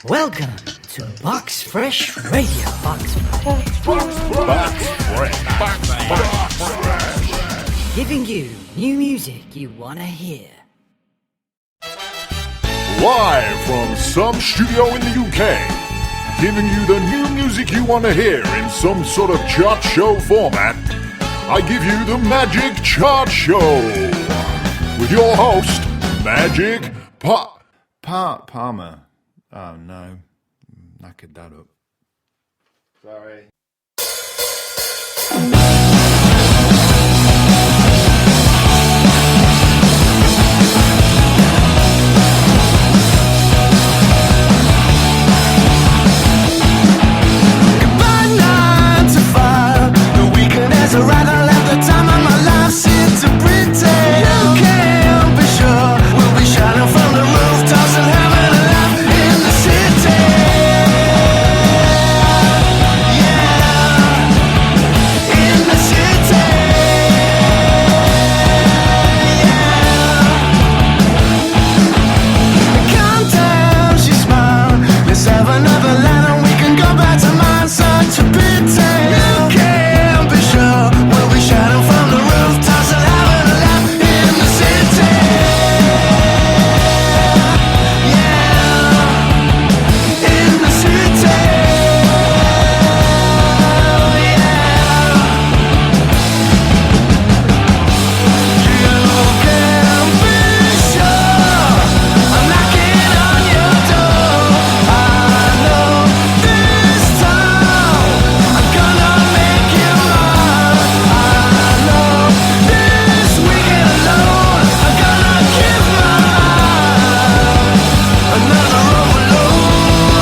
Welcome to Box Fresh Radio. Box Fresh. Giving you new music you want to hear. Live from some studio in the UK, giving you the new music you want to hear in some sort of chart show format, I give you the Majic Chart Show with your host, Majic Palmer. Oh no, knackered that up. Sorry. So rather let the time of my life sit to pretend. You can't be sure we'll be shining from the rooftops and having a laugh in the city. Yeah, in the city. Yeah. Calm down, she smiled. Let's have another line and we can go back to mine. Such a pity. You can't be sure we'll be shouting from the rooftops and having a laugh in the city. Yeah, in the city. Yeah, you can be sure I'm knocking on your door. I know this time I'm gonna make you mine. I know this weekend alone I'm gonna give my life another overload. In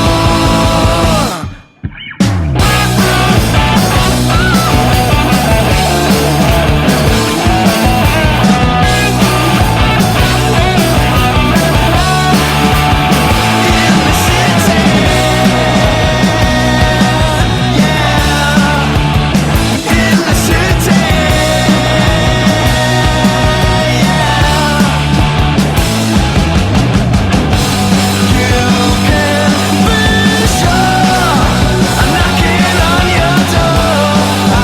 the city, yeah, in the city, yeah. You can be sure I'm knocking on your door. I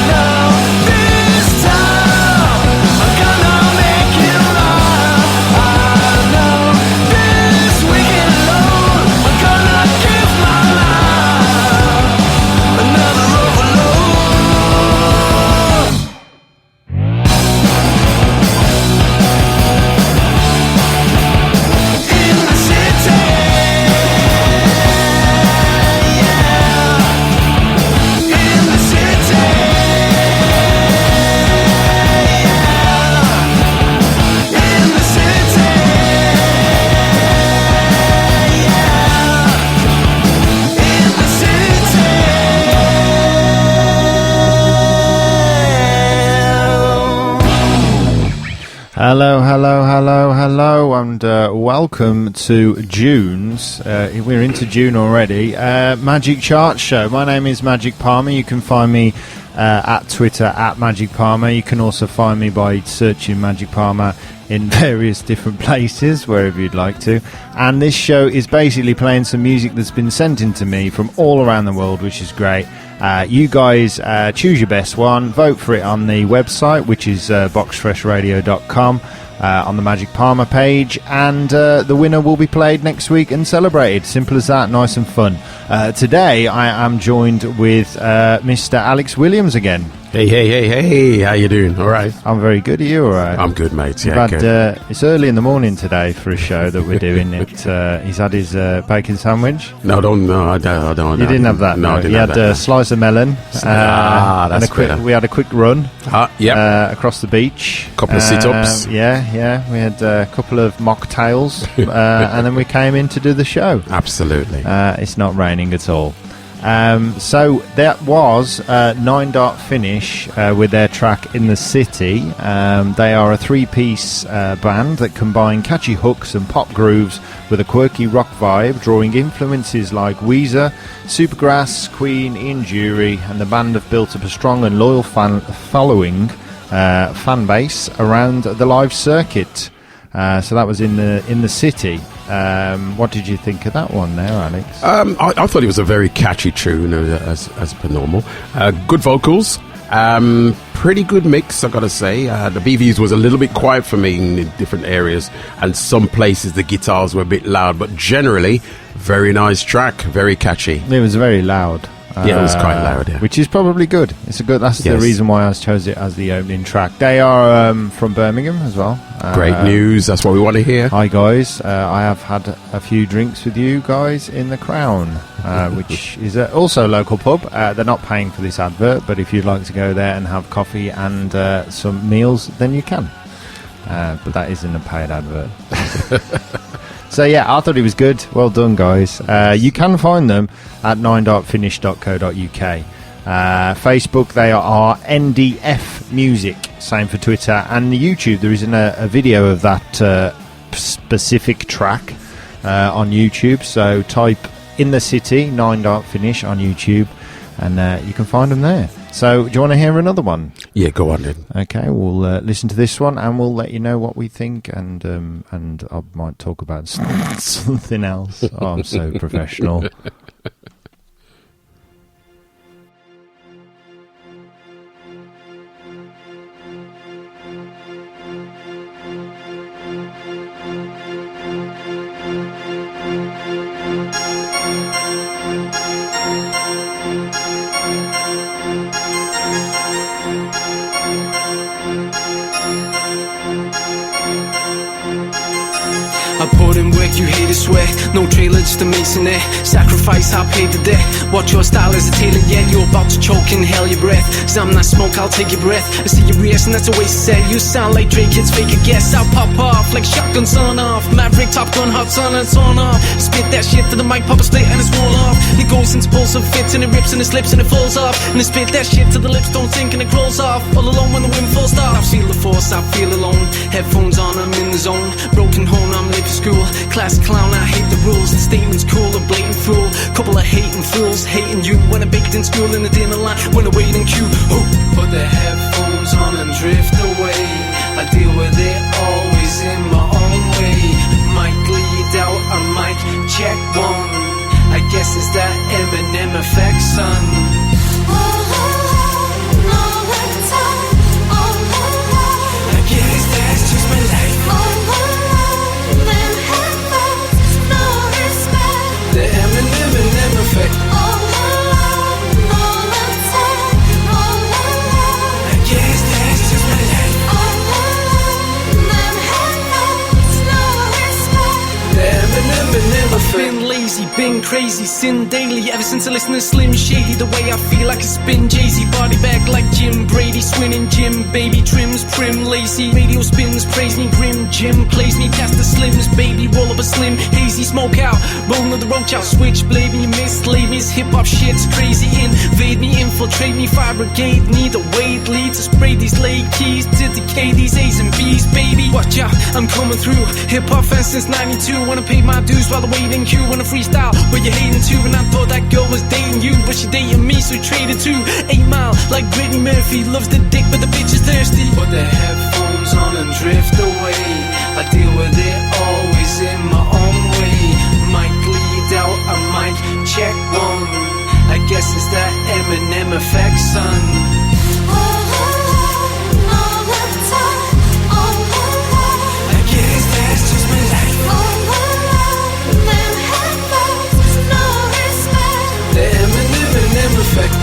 know this time I'm gonna make you mine. I know this weekend alone I'm gonna give my life another overload. In the city, yeah, in the city, yeah, in the city, yeah, in the city. Hello, and welcome to June's. We're into June already. Magic Chart Show. My name is Majic Palmer. You can find me at Twitter at Majic Palmer. You can also find me by searching Majic Palmer in various different places, wherever you'd like to. And this show is basically playing some music that's been sent in to me from all around the world, which is great. You guys choose your best one, vote for it on the website, which is boxfreshradio.com, on the Majic Palmer page, and the winner will be played next week and celebrated. Simple as that, nice and fun. Today I am joined with Mr. Alex Williams again. Hey, how you doing? All right? I'm very good. Are you all right? I'm good, mate. Yeah, good. It's early in the morning today for a show that we're doing. He's had his bacon sandwich. I don't. You didn't have that? No, I didn't He have had that. a slice of melon. That's better. We had a quick run across the beach. Couple of sit-ups. Yeah. We had a couple of mocktails. And then we came in to do the show. Absolutely. It's not raining at all. So that was Nine Dot Finish with their track In the City. They are a three-piece band that combine catchy hooks and pop grooves with a quirky rock vibe, drawing influences like Weezer, Supergrass, Queen, Ian Dury, and the band have built up a strong and loyal fan base around the live circuit. So that was in the city. What did you think of that one there, Alex? I thought it was a very catchy tune, as per normal. Good vocals. Pretty good mix, I gotta say. The BVs was a little bit quiet for me in different areas, and some places the guitars were a bit loud, but generally, very nice track, very catchy. It was very loud. Yeah, it was quite loud, yeah. Which is probably good. That's the reason why I chose it as the opening track. They are from Birmingham as well. Great news, that's what we want to hear. Hi guys, I have had a few drinks with you guys in the Crown, which is also a local pub. They're not paying for this advert, but if you'd like to go there and have coffee and some meals, then you can. But that isn't a paid advert. So yeah, I thought it was good. Well done, guys. You can find them at 9.finish.co.uk. Facebook, they are NDF Music. Same for Twitter and YouTube. There isn't a video of that specific track on YouTube. So type In the City 9.finish on YouTube, and you can find them there. So, do you want to hear another one? Yeah, go on then. Okay, we'll listen to this one, and we'll let you know what we think, and I might talk about something else. Oh, I'm so professional. I put in work, you hate it, sweat. No trailer, just a masonette. Sacrifice, I paid the debt. Watch your style as a tailor, yet you're about to choke, inhale your breath. Cause I'm not smoke, I'll take your breath. I see your reaction, that's a waste of set. You sound like Drake, kids fake a guess. I'll pop off like shotgun son off. Maverick, Top Gun, hot sun, and it's on off. Spit that shit to the mic, pop a split, and it's roll off. It goes into pulse, it fits, and it rips, and it slips, and it falls off. And it spit that shit to the lips, don't sink, and it crawls off. All alone when the wind falls off. I feel the force, I feel alone. Headphones on, I'm in the zone. Broken home, I'm late for school. Class clown, I hate the rules. The statement's cool, a blatant fool. Couple of hating fools, hating you. When I baked in school in the dinner line, when I wait in queue. Oh, put the headphones on and drift away. I deal with it always in my own way. Might bleed out, I might check one. I guess it's that Eminem effect, son. I guess that's just my life. The Eminem effect. I guess that's just my life. The Eminem effect. Been lazy, been crazy, sin daily. Ever since I listened to Slim Shady, the way I feel like a spin Jay-Z. Body back like Jim Brady, swinging Jim, baby trims, prim, lacy. Radio spins, praise me, grim. Jim plays me past the slims, baby. Roll up a slim, hazy, smoke out. Rolling on the roach out, switchblade me, mislead me. This hip-hop shit's crazy. Invade me, infiltrate me, fire brigade. Need a weight lead to spray these late keys, to decay these A's and B's, baby. Watch out, I'm coming through. Hip-hop fan since 92. Wanna pay my dues while I wait in queue. Wanna freestyle, but you're hating too. And I thought that girl was dating you, but she dating me, so we traded too. 8 Mile, like Brittany Murphy. Loves the dick, but the bitch is thirsty. Put the headphones on and drift away. I deal with it always in my own way. Might bleed out, I might check one. I guess it's that Eminem effect, son. I guess that's just my life. The Eminem effect.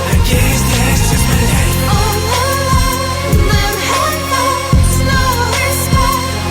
I guess that's just my life.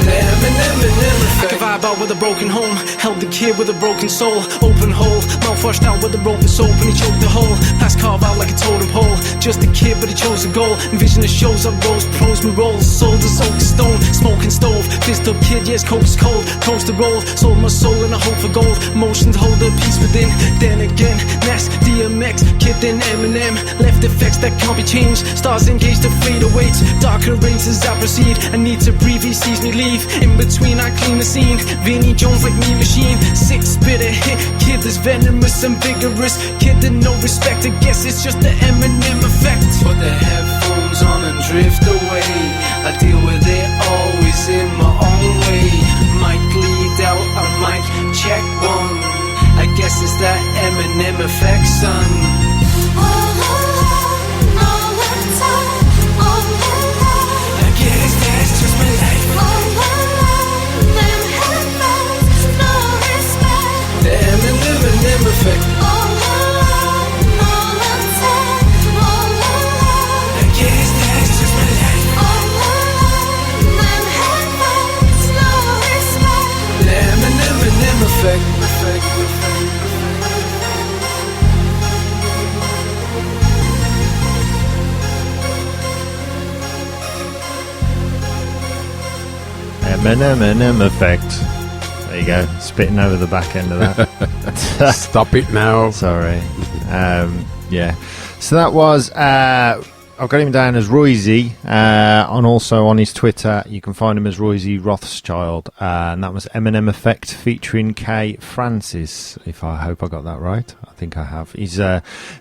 The Eminem effect. I can vibe out with a broken home. Held the kid with a broken soul. Open hole, mouth washed out with a broken soap, and he choked the hole. Past carve out like a totem pole. Just a kid, but he chose a goal. Envision the shows up rose, pros me rolls. Sold to soak stone, smoking stove. Fist up kid, yes, coke is cold. Toast the roll, sold my soul in a hope for gold. Motions hold the peace within. Then again, Nas, DMX, kid then Eminem. Left effects that can't be changed. Stars engaged to fade awaits. Darker rains as I proceed. I need to breathe, he sees me leave. In between, I clean the scene. Vinnie Jones like me machine. 6-spitter hit. Kid is venomous and vigorous. Kid to no respect. I guess it's just the Eminem effect. Put the headphones goes on and drift away. I deal with it always in my own way. Might bleed out, I might check one. I guess it's that Eminem effect, son. I guess that's just my life. The Eminem effect. I guess that's just my life. The Eminem effect. Eminem effect. There you go, spitting over the back end of that. Stop it now. Sorry. Yeah. So that was, I've got him down as Royzy, and also on his Twitter, you can find him as Royzy Rothschild, and that was Eminem Effect featuring K. Francis, if I hope I got that right. I think I have. He's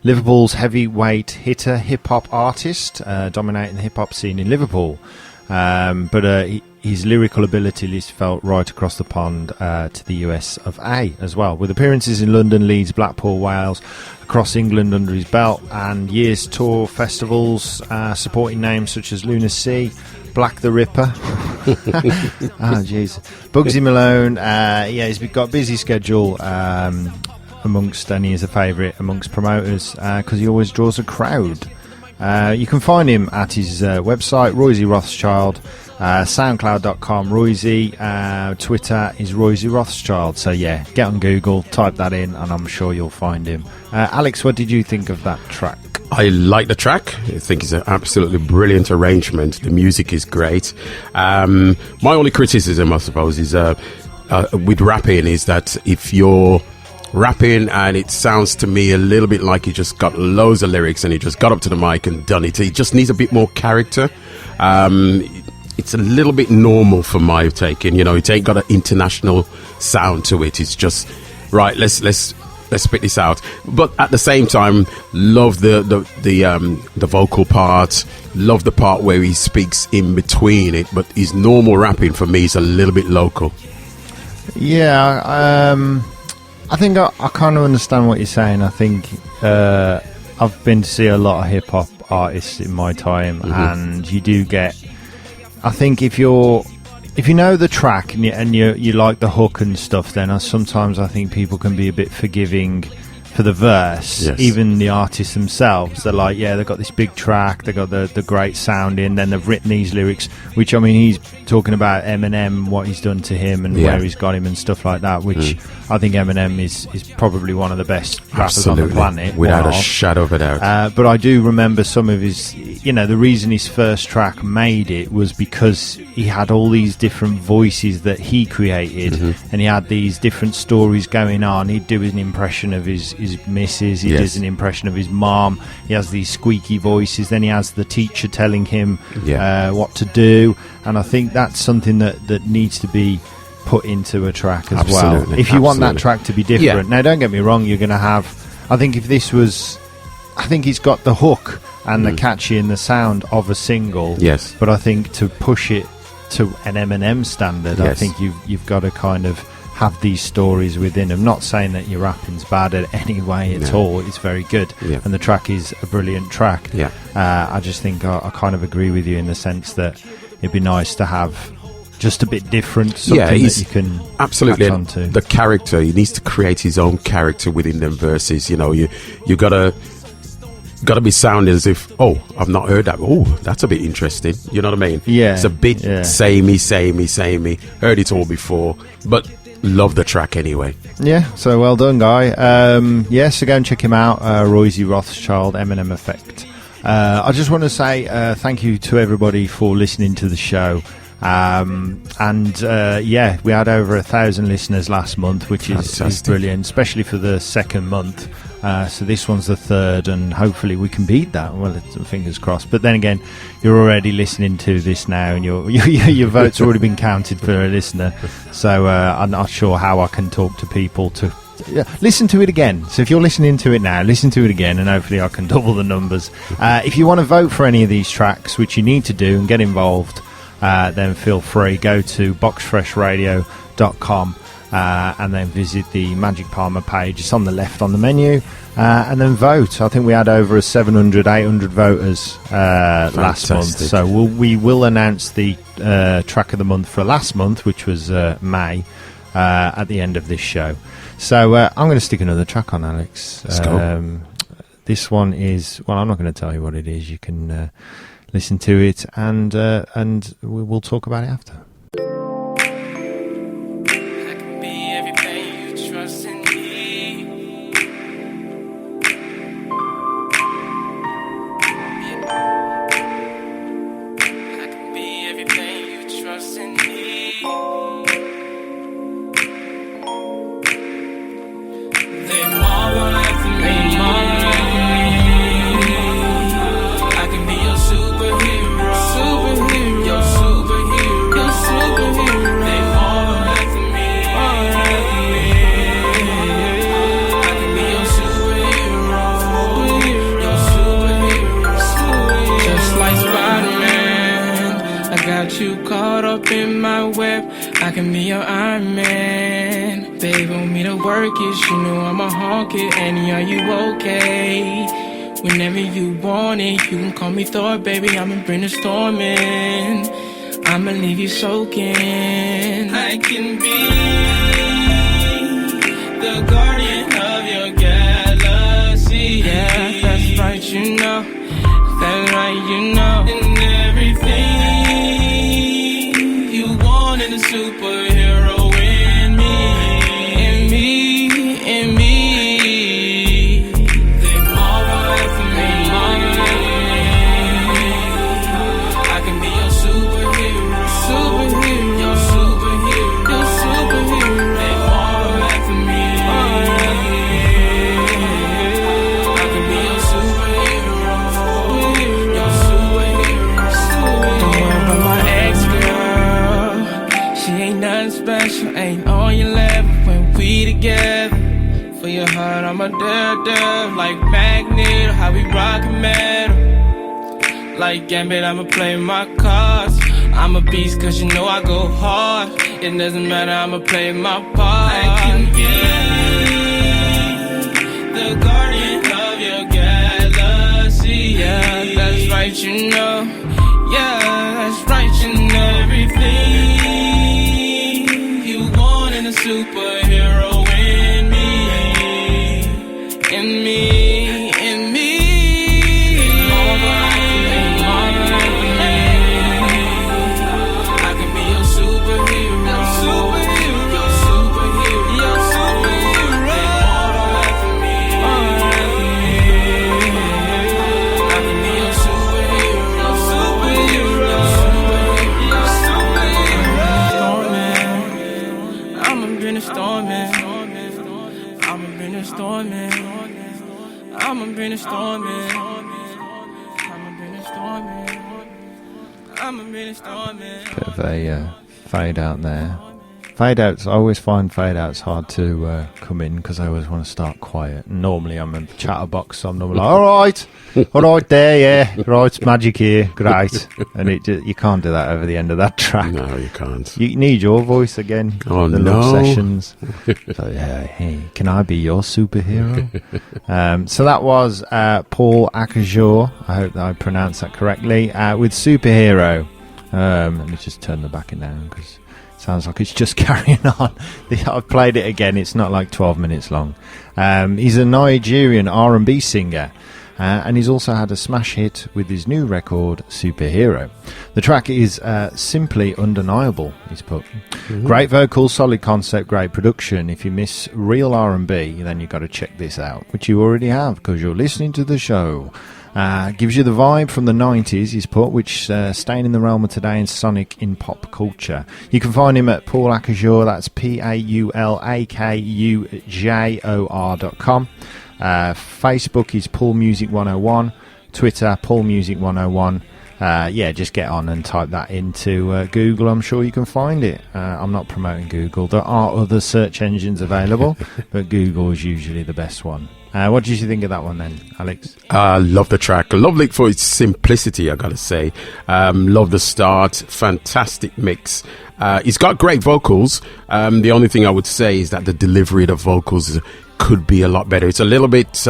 Liverpool's heavyweight hitter, hip-hop artist, dominating the hip-hop scene in Liverpool. But his lyrical ability is felt right across the pond to the US of A as well, with appearances in London, Leeds, Blackpool, Wales, across England under his belt, and years tour festivals supporting names such as Luna Sea, Black the Ripper, jeez, Bugsy Malone. He's got a busy schedule amongst, and he is a favourite amongst promoters because he always draws a crowd. You can find him at his website, Royzy Rothschild, soundcloud.com, Royzy, Twitter is Royzy Rothschild. So yeah, get on Google, type that in, and I'm sure you'll find him. Alex, what did you think of that track? I like the track. I think it's an absolutely brilliant arrangement. The music is great. My only criticism, I suppose, is with rapping is that if you're rapping and it sounds to me a little bit like he just got loads of lyrics and he just got up to the mic and done it, it just needs a bit more character. It's a little bit normal for my taking, you know, it ain't got an international sound to it. It's just right, let's spit this out. But at the same time, love the vocal part, love the part where he speaks in between it, but his normal rapping for me is a little bit local. Yeah, I think I kind of understand what you're saying. I think I've been to see a lot of hip-hop artists in my time, and you do get, I think if you know the track and you like the hook and stuff, then sometimes I think people can be a bit forgiving for the verse. Yes. Even the artists themselves, they're like, yeah, they've got this big track, they've got the great sound in, then they've written these lyrics, which, I mean, he's talking about Eminem, what he's done to him and where he's got him and stuff like that, which I think Eminem is probably one of the best rappers on the planet, without a shadow of a doubt. But I do remember some of his, you know, the reason his first track made it was because he had all these different voices that he created, and he had these different stories going on. He'd do an impression of his missus, he does an impression of his mom, he has these squeaky voices, then he has the teacher telling him what to do, and I think that's something that needs to be put into a track as well, if you want that track to be different. Now, don't get me wrong, you're going to have, I think if this was, I think he's got the hook and the catchy and the sound of a single, but I think to push it to an Eminem standard, I think you've got to kind of have these stories within them. Not saying that your rapping's bad at any way at all, it's very good, and the track is a brilliant track. I just think I kind of agree with you in the sense that it'd be nice to have just a bit different, something that you can absolutely latch onto. The character, he needs to create his own character within them verses. You know, you gotta be sounding as if, oh, I've not heard that. Oh, that's a bit interesting. You know what I mean? Yeah, it's a bit samey. Heard it all before, but love the track anyway. Yeah, so well done, guy. So go and check him out, Royzy Rothschild, Eminem Effect. I just want to say thank you to everybody for listening to the show. We had over 1,000 listeners last month, which is brilliant, especially for the second month. So this one's the third, and hopefully we can beat that. Well, fingers crossed. But then again, you're already listening to this now, and your vote's already been counted for a listener. So I'm not sure how I can talk to people to listen to it again. So if you're listening to it now, listen to it again, and hopefully I can double the numbers. If you want to vote for any of these tracks, which you need to do and get involved, then feel free. Go to boxfreshradio.com and then visit the Magic Palmer page. It's on the left on the menu, and then vote. I think we had over 700, 800 voters last month. So we will announce the track of the month for last month, which was May, at the end of this show. So I'm going to stick another track on, Alex. Let's go. This one is, well, I'm not going to tell you what it is. You can listen to it, and we'll talk about it after. You know I'ma honk it, Annie, are you okay? Whenever you want it, you can call me Thor, baby, I'ma bring the storm in. I'ma leave you soaking. I can be the guardian of your galaxy. Yeah, that's right, you know. That's right, you know. And everything you want in a superhero in me. Ain't on your level when we together. For your heart, I'm a dare, like Magnet, how we rockin' metal. Like Gambit, I'ma play my cards. I'm a beast cause you know I go hard. It doesn't matter, I'ma play my part. I can be the guardian of your galaxy. Yeah, that's right, you know. Yeah, that's right, you know. Everything a superhero in me, in me, in me. I can be your superhero, superhero, superhero, your superhero. I can be your superhero, superhero, your superhero. I'ma bring the storm in. I'ma bring the storm in. I'ma bring the storm in. I'ma bring the storm in. I'ma bring the storm in. Bit of a fade out there. Fade outs, I always find fade outs hard to come in because I always want to start quiet. Normally I'm a chatterbox, so I'm normally like, all right there, yeah, right, Magic here, great. And you can't do that over the end of that track. No, you can't. You need your voice again. Oh, the no. love sessions. So, yeah, hey, can I be your superhero? So that was Paul Akajor. I hope that I pronounced that correctly. With Superhero. Let me just turn the backing down because sounds like it's just carrying on. I've played it again. It's not like 12 minutes long. He's a Nigerian R&B singer. And he's also had a smash hit with his new record, Superhero. The track is simply undeniable, he's put. Mm-hmm. Great vocals, solid concept, great production. If you miss real R&B, then you've got to check this out, which you already have because you're listening to the show. Gives you the vibe from the 90s, he's put, which staying in the realm of today and sonic in pop culture. You can find him at Paul Akajor, that's PaulAkujor.com. Facebook is Paul Music 101, Twitter Paul Music 101, just get on and type that into Google. I'm sure you can find it. I'm not promoting Google. There are other search engines available, but Google is usually the best one. What did you think of that one then, Alex? Love the track. Love it for its simplicity, I gotta say. Love the start. Fantastic mix. It's got great vocals. The only thing I would say is that the delivery of the vocals could be a lot better. It's a little bit...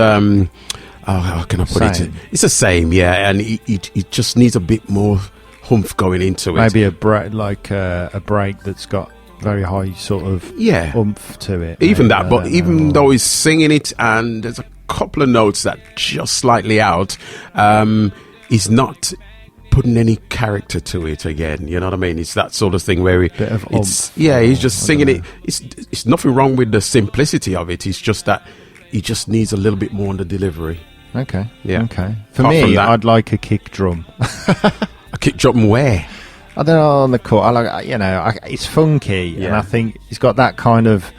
how can I put it? It's the same, yeah, and it just needs a bit more humph going into it. Maybe a break that's got very high sort of oomph to it. Even that, but even though he's singing it and there's a couple of notes that just slightly out, he's not putting any character to it again. You know what I mean? It's that sort of thing where he's just singing it. It's nothing wrong with the simplicity of it. It's just that he just needs a little bit more on the delivery. Okay. Yeah. Okay. For me, I'd like a kick drum. A kick drum where? I don't know, on the court. I like, it's funky, and I think he's got that kind of,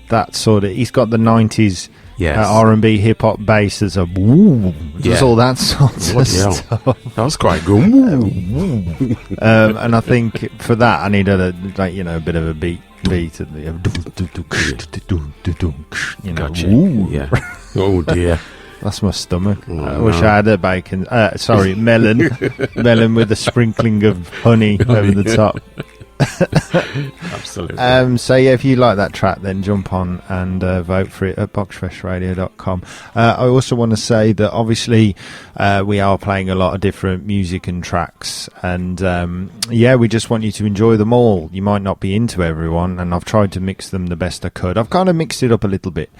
he's got the 90s R&B hip hop bass as a woo, does all that sort of stuff. That was quite good. And I think for that, I need a bit of a beat at the, Gotcha. Yeah. Oh dear. That's my stomach. I wish I had a melon with a sprinkling of honey over the top. Absolutely. So if you like that track, then jump on and vote for it at boxfreshradio.com. I also want to say that obviously we are playing a lot of different music and tracks, and we just want you to enjoy them all. You might not be into everyone, and I've tried to mix them the best I could. I've kind of mixed it up a little bit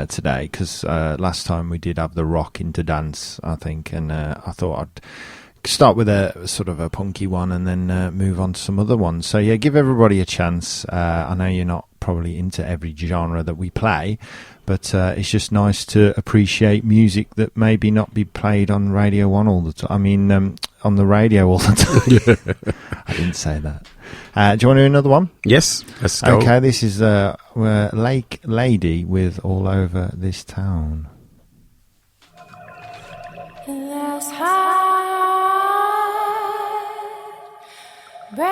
today, because last time we did have the rock into dance, I think, and I thought I'd start with a sort of a punky one and then move on to some other ones. So yeah, give everybody a chance. I know you're not probably into every genre that we play, but it's just nice to appreciate music that maybe not be played on Radio 1 all the time. I mean, on the radio all the time. I didn't say that. Do you want to do another one? Yes, let's go. Okay, this is Lake Lady with All Over This Town. That's high. Break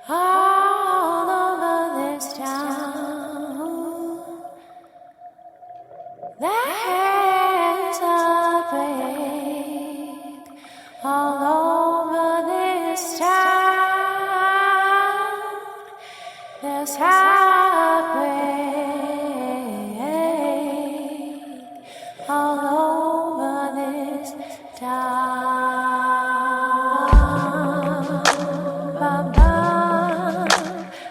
all over this town. There's a break all over this town. There's heartbreak all over this town. Bum, bum,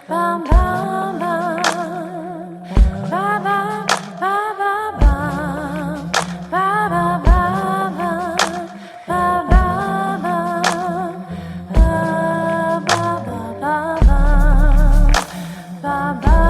bum, bum, bum. Bum, bum, bum, bum, bum. Bum, bum, bum, bum. Bum, bum, bum. Bum, bum, bum, bum. Bum, bum.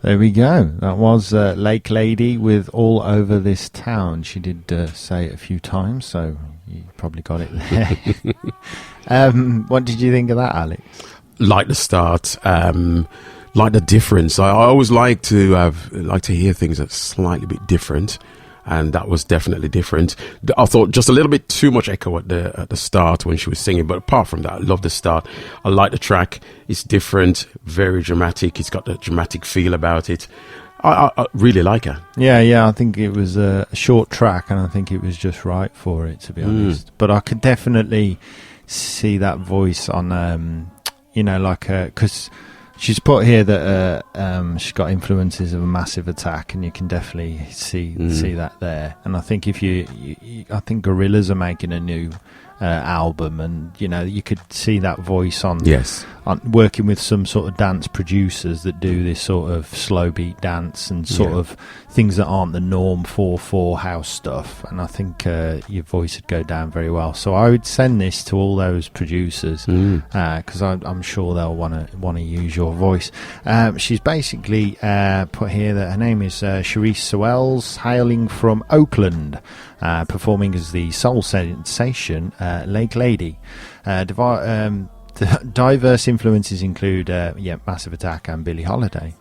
There we go. That was Lake Lady with All Over This Town. She did say it a few times, so you probably got it there. What did you think of that, Alex? Like the start, like the difference. I always like to hear things that's slightly bit different, and that was definitely different. I thought just a little bit too much echo at the start when she was singing, but apart from that, I love the start. I like the track. It's different, very dramatic. It's got the dramatic feel about it. I really like her. Yeah, I think it was a short track, and I think it was just right for it, to be honest. But I could definitely see that voice on, because she's put here that she's got influences of a Massive Attack, and you can definitely see that there. And I think if I think Gorillaz are making a new album, and you could see that voice on working with some sort of dance producers that do this sort of slow beat dance and sort of things that aren't the norm 4/4 house stuff. And I think your voice would go down very well. So I would send this to all those producers because I'm sure they'll want to use your voice. She's basically put here that her name is Charisse Sewells, hailing from Oakland, performing as the soul sensation Lake Lady. Diverse influences include Massive Attack and Billie Holiday.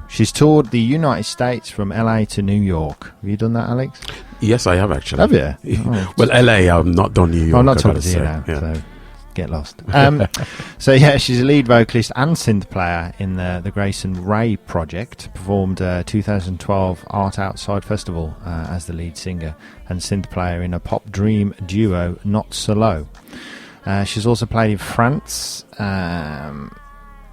She's toured the United States from LA to New York. Have you done that, Alex? Yes, I have actually. Have you? Oh. Well, LA, I've not done New York. I'm not talking to you now, so get lost. So she's a lead vocalist and synth player in the Grayson Ray project. Performed 2012 Art Outside Festival as the lead singer and synth player in a pop dream duo Not So Low. She's also played in France, in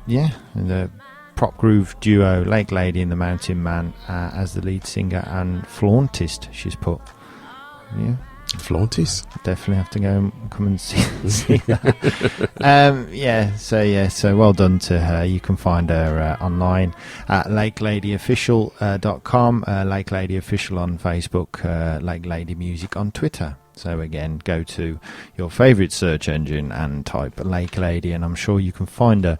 the prop groove duo Lake Lady and the Mountain Man as the lead singer and flautist. She's put, flautist. Definitely have to go and come and see that. So well done to her. You can find her online at lakeladyofficial.com, Lake Lady Official on Facebook, Lake Lady Music on Twitter. So again, go to your favourite search engine and type Lake Lady, and I'm sure you can find her.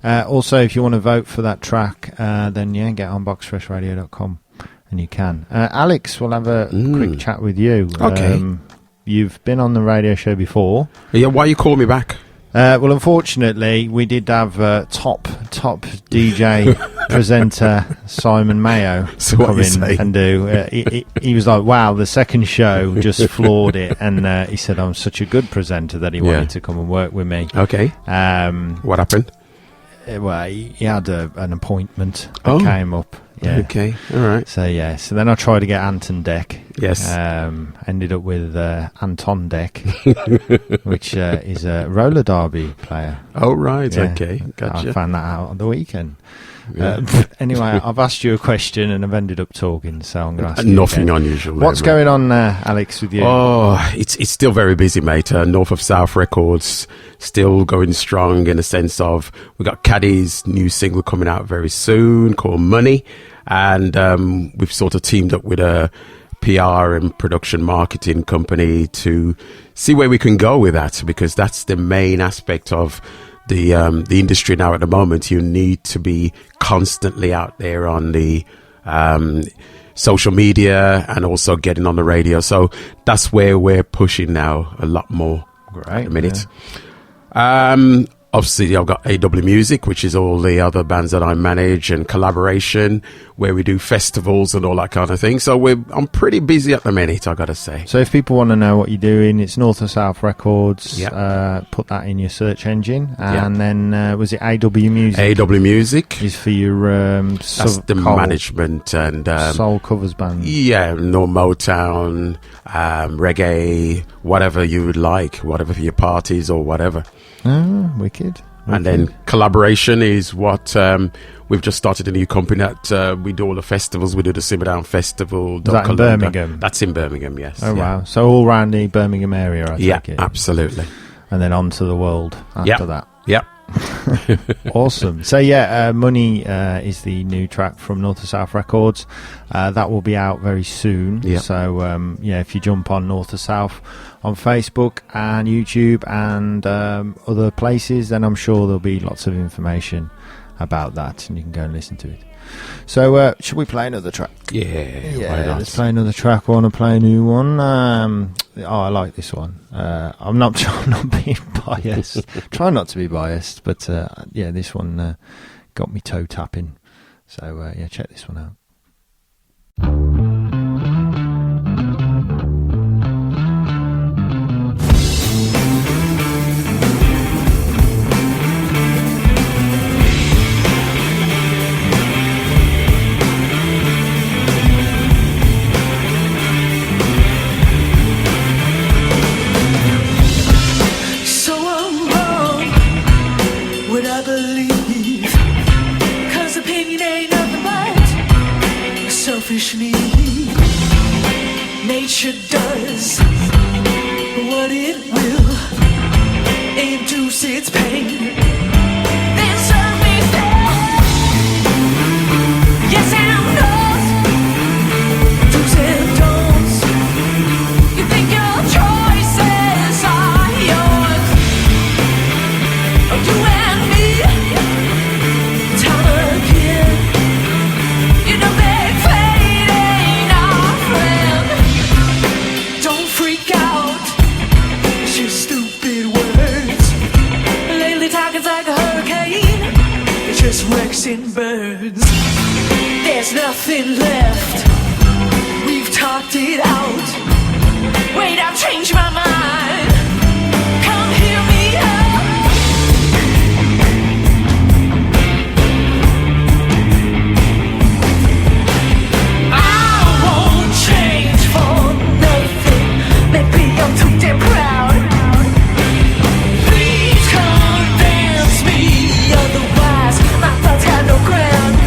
Also, if you want to vote for that track, then get on boxfreshradio.com, and you can. Alex, we'll have a quick chat with you. Okay. You've been on the radio show before. Yeah, why you call me back? Well, unfortunately, we did have top DJ presenter Simon Mayo come in and do. He was like, "Wow, the second show just floored it," and he said, "I'm such a good presenter that he wanted to come and work with me." Okay. What happened? Well, he had an appointment that came up. Yeah. Okay, all right. So then I tried to get Anton Deck. Yes. Ended up with Anton Deck, which is a roller derby player. Oh, right, okay, gotcha. I found that out on the weekend. Anyway, I've asked you a question and I've ended up talking, so I'm going to ask you nothing again. unusual. What's going on, Alex, with you? Oh, it's still very busy, mate. North of South Records still going strong in the sense of we got Caddy's new single coming out very soon called Money, and we've sort of teamed up with a PR and production marketing company to see where we can go with that, because that's the main aspect of the industry now at the moment. You need to be constantly out there on the social media and also getting on the radio. So that's where we're pushing now a lot more at the minute. Yeah. Obviously, I've got AW Music, which is all the other bands that I manage, and collaboration, where we do festivals and all that kind of thing. So I'm pretty busy at the minute, I got to say. So if people want to know what you're doing, it's North or South Records. Put that in your search engine. And then, was it AW Music? AW Music. Is for your... that's the management and... soul covers band. Yeah, Motown, reggae, whatever you would like, whatever for your parties or whatever. Oh, wicked. And then collaboration is what we've just started a new company that we do all the festivals. We do the Simmerdown Festival. Is that in Birmingham? That's in Birmingham, yes. Oh, wow. So all around the Birmingham area, I take it. Absolutely. And then on to the world after that. Yeah. Awesome. So Money is the new track from North to South Records. That will be out very soon. So if you jump on North to South on Facebook and YouTube and other places, then I'm sure there'll be lots of information about that, and you can go and listen to it. So, should we play another track? Yeah, let's play another track. I want to play a new one. I like this one. I'm not being biased. Try not to be biased, but this one got me toe tapping. So check this one out. Need. Nature does what it will, induce its pain, then serve me fair. Yes and no's, do's and don'ts. You think your choices are yours? Oh, you and me, time again. You know they just wrecks and burns. There's nothing left. We've talked it out. Wait, I've changed my mind. Come hear me out. I won't change for nothing. Maybe I'm too damn proud. Please convince me otherwise. My thoughts have no ground.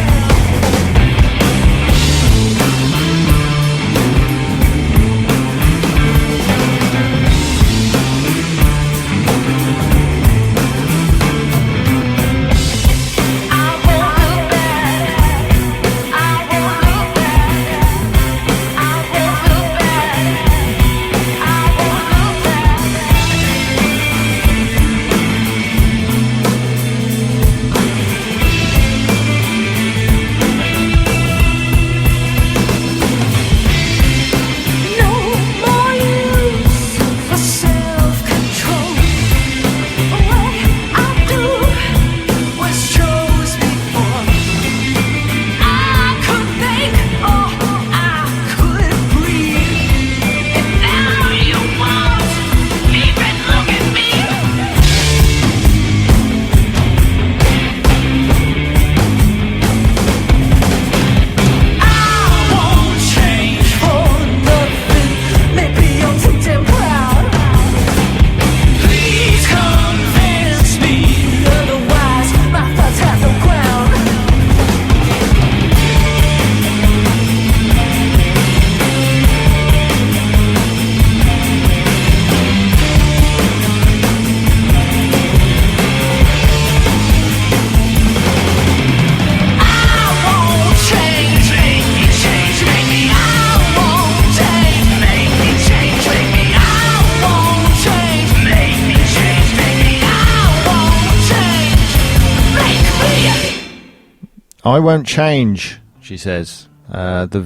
I won't change, she says. The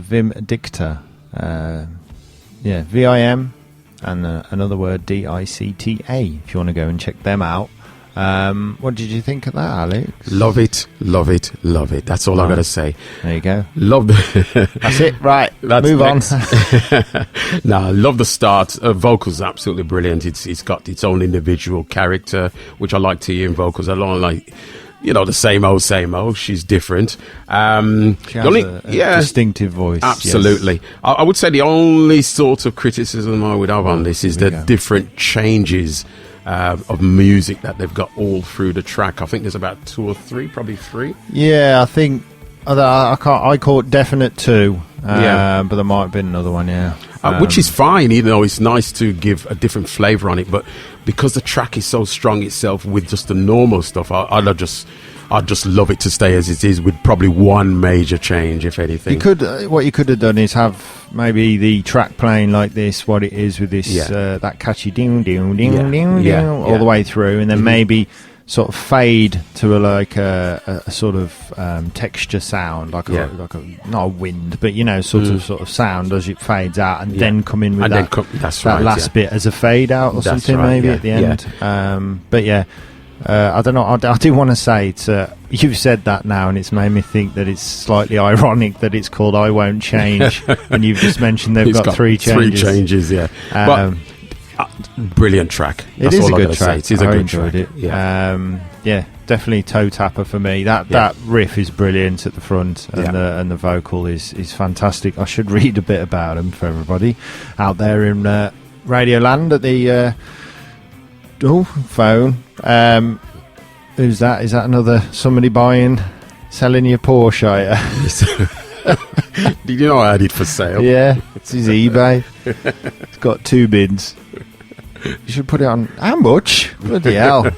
Vim Dicta. VIM and another word, DICTA, if you want to go and check them out. What did you think of that, Alex? Love it, love it, love it. That's all I've got to say. There you go. Love the That's it, right. Move on. No, I love the start. Vocals absolutely brilliant. It's got its own individual character, which I like to hear in vocals. I don't like, the same old, same old. She's different. She has a distinctive voice. Absolutely. Yes. I would say the only sort of criticism I would have on this is the different changes of music that they've got all through the track. I think there's about 2 or 3, probably 3. Yeah, I think I call it definite 2. But there might have been another one. Which is fine, even though it's nice to give a different flavour on it. But because the track is so strong itself with just the normal stuff, I'd just love it to stay as it is, with probably one major change, if anything. What you could have done is have maybe the track playing like this, what it is with this that catchy ding ding ding ding ding all the way through, and then maybe sort of fade to a sort of texture sound, like a not a wind, but sort of sound as it fades out, and then come in with that last bit as a fade out or something maybe at the end. But yeah. I don't know. I do want to say you've said that now, and it's made me think that it's slightly ironic that it's called "I Won't Change," and you've just mentioned they've got three changes. 3 changes, yeah. But brilliant track. It is a good track. It is a good track. It. Yeah, definitely toe tapper for me. That riff is brilliant at the front, and the vocal is fantastic. I should read a bit about him for everybody out there in Radio Land at the. Phone. Who's that? Is that another somebody selling your Porsche? Did you know I had it for sale? Yeah, it's his eBay. It's got 2 bids. You should put it on. How much? Bloody hell!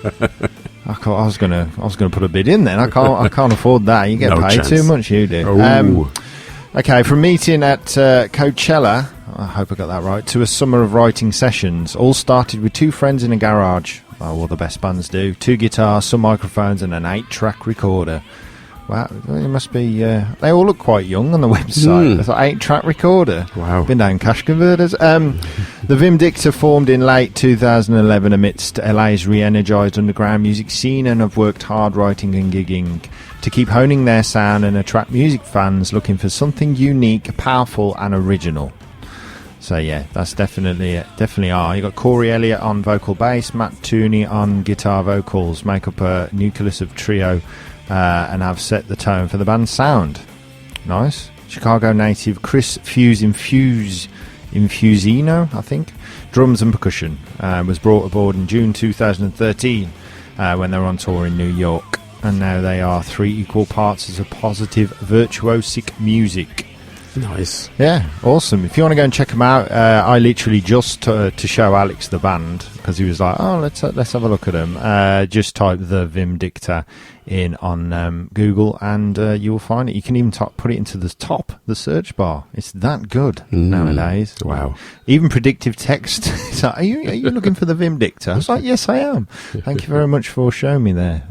I was gonna put a bid in then. I can't afford that. You get paid too much. You do. Okay, from meeting at Coachella, I hope I got that right, to a summer of writing sessions. All started with 2 friends in a garage. All the best bands do. 2 guitars, some microphones, and an 8-track recorder. Wow, it must be... they all look quite young on the website. It's an 8-track recorder. Wow. Been down cash converters. The Vindicta formed in late 2011 amidst LA's re-energised underground music scene, and have worked hard writing and gigging to keep honing their sound and attract music fans looking for something unique, powerful and original. So yeah, that's definitely are. You got Corey Elliott on vocal bass, Matt Tooney on guitar vocals, make up a nucleus of trio, and have set the tone for the band's sound. Nice. Chicago native Chris Infusino, I think, drums and percussion, was brought aboard in June 2013 when they were on tour in New York. And now they are 3 equal parts as a positive, virtuosic music. Nice. Yeah, awesome. If you want to go and check them out, I literally just to show Alex the band, because he was like, "Oh, let's have a look at them." Just type the Vindicta in on Google, and you will find it. You can even put it into the search bar. It's that good nowadays. Wow. Even predictive text. So, are you looking for the Vindicta? I was like, yes, I am. Thank you very much for showing me there.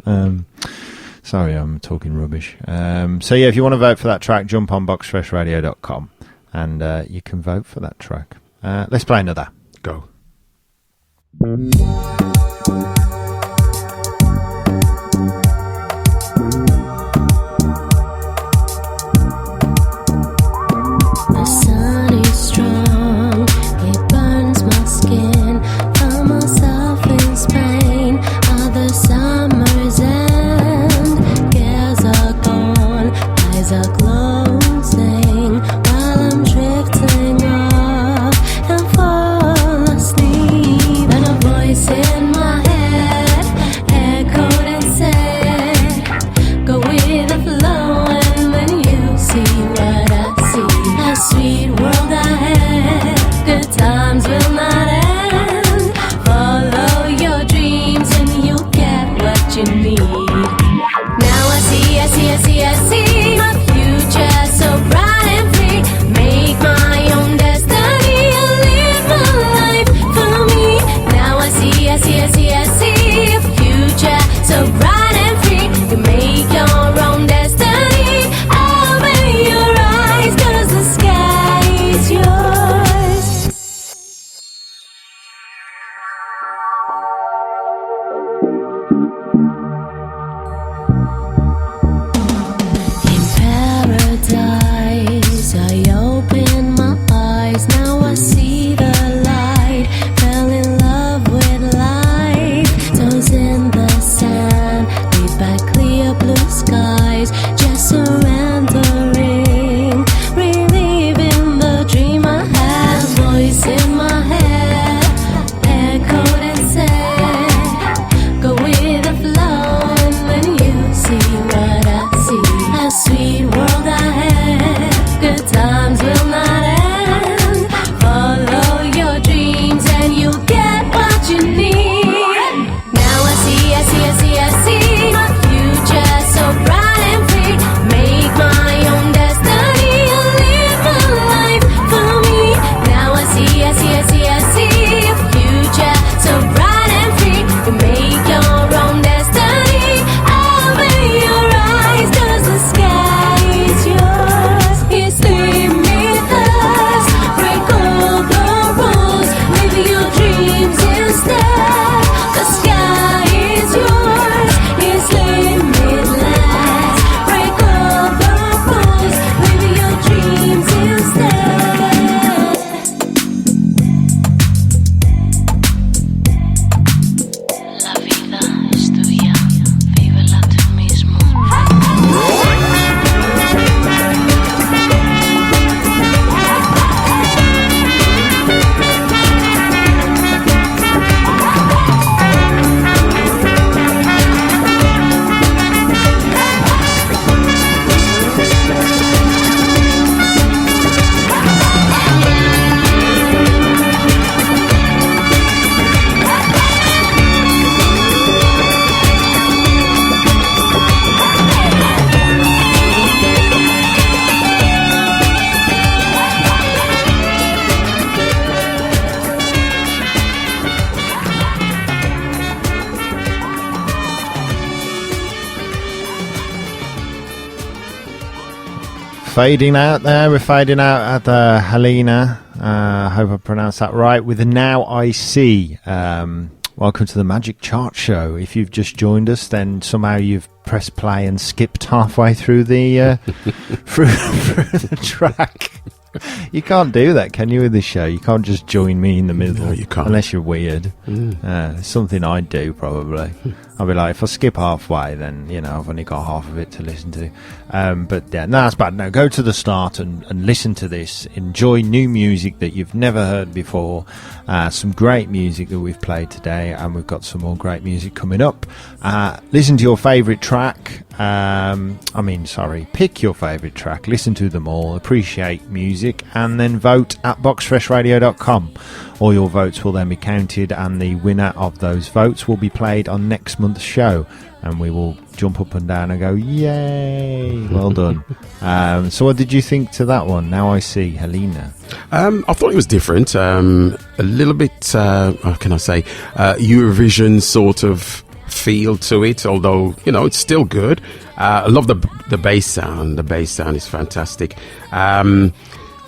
Sorry, I'm talking rubbish. So yeah, if you want to vote for that track, jump on boxfreshradio.com and you can vote for that track. Let's play another. Go. The sun is strong, it burns my skin. Found myself in Spain, other summer's end. Cares are gone, eyes are closing, while I'm drifting off and fall asleep. And a voice in my fading out there. We're fading out at Helena. I hope I pronounced that right. With the Now I See. Welcome to the Magic Chart Show. If you've just joined us, then somehow you've pressed play and skipped halfway through the through the track. You can't do that, can you, with this show? You can't just join me in the middle. No, you can't. Unless you're weird. It's something I'd do, probably. I'll be like, if I skip halfway, then, I've only got half of it to listen to. But, yeah, no, that's bad. No, go to the start and listen to this. Enjoy new music that you've never heard before. Some great music that we've played today, and we've got some more great music coming up. Listen to your favourite track. Pick your favourite track. Listen to them all. Appreciate music. And then vote at boxfreshradio.com. All your votes will then be counted, and the winner of those votes will be played on next month's show, and we will jump up and down and go, yay, well done. So what did you think to that one? Now I See, Helena. I thought it was different, a little bit, how can I say, Eurovision sort of feel to it, although, it's still good. I love the bass sound. The bass sound is fantastic.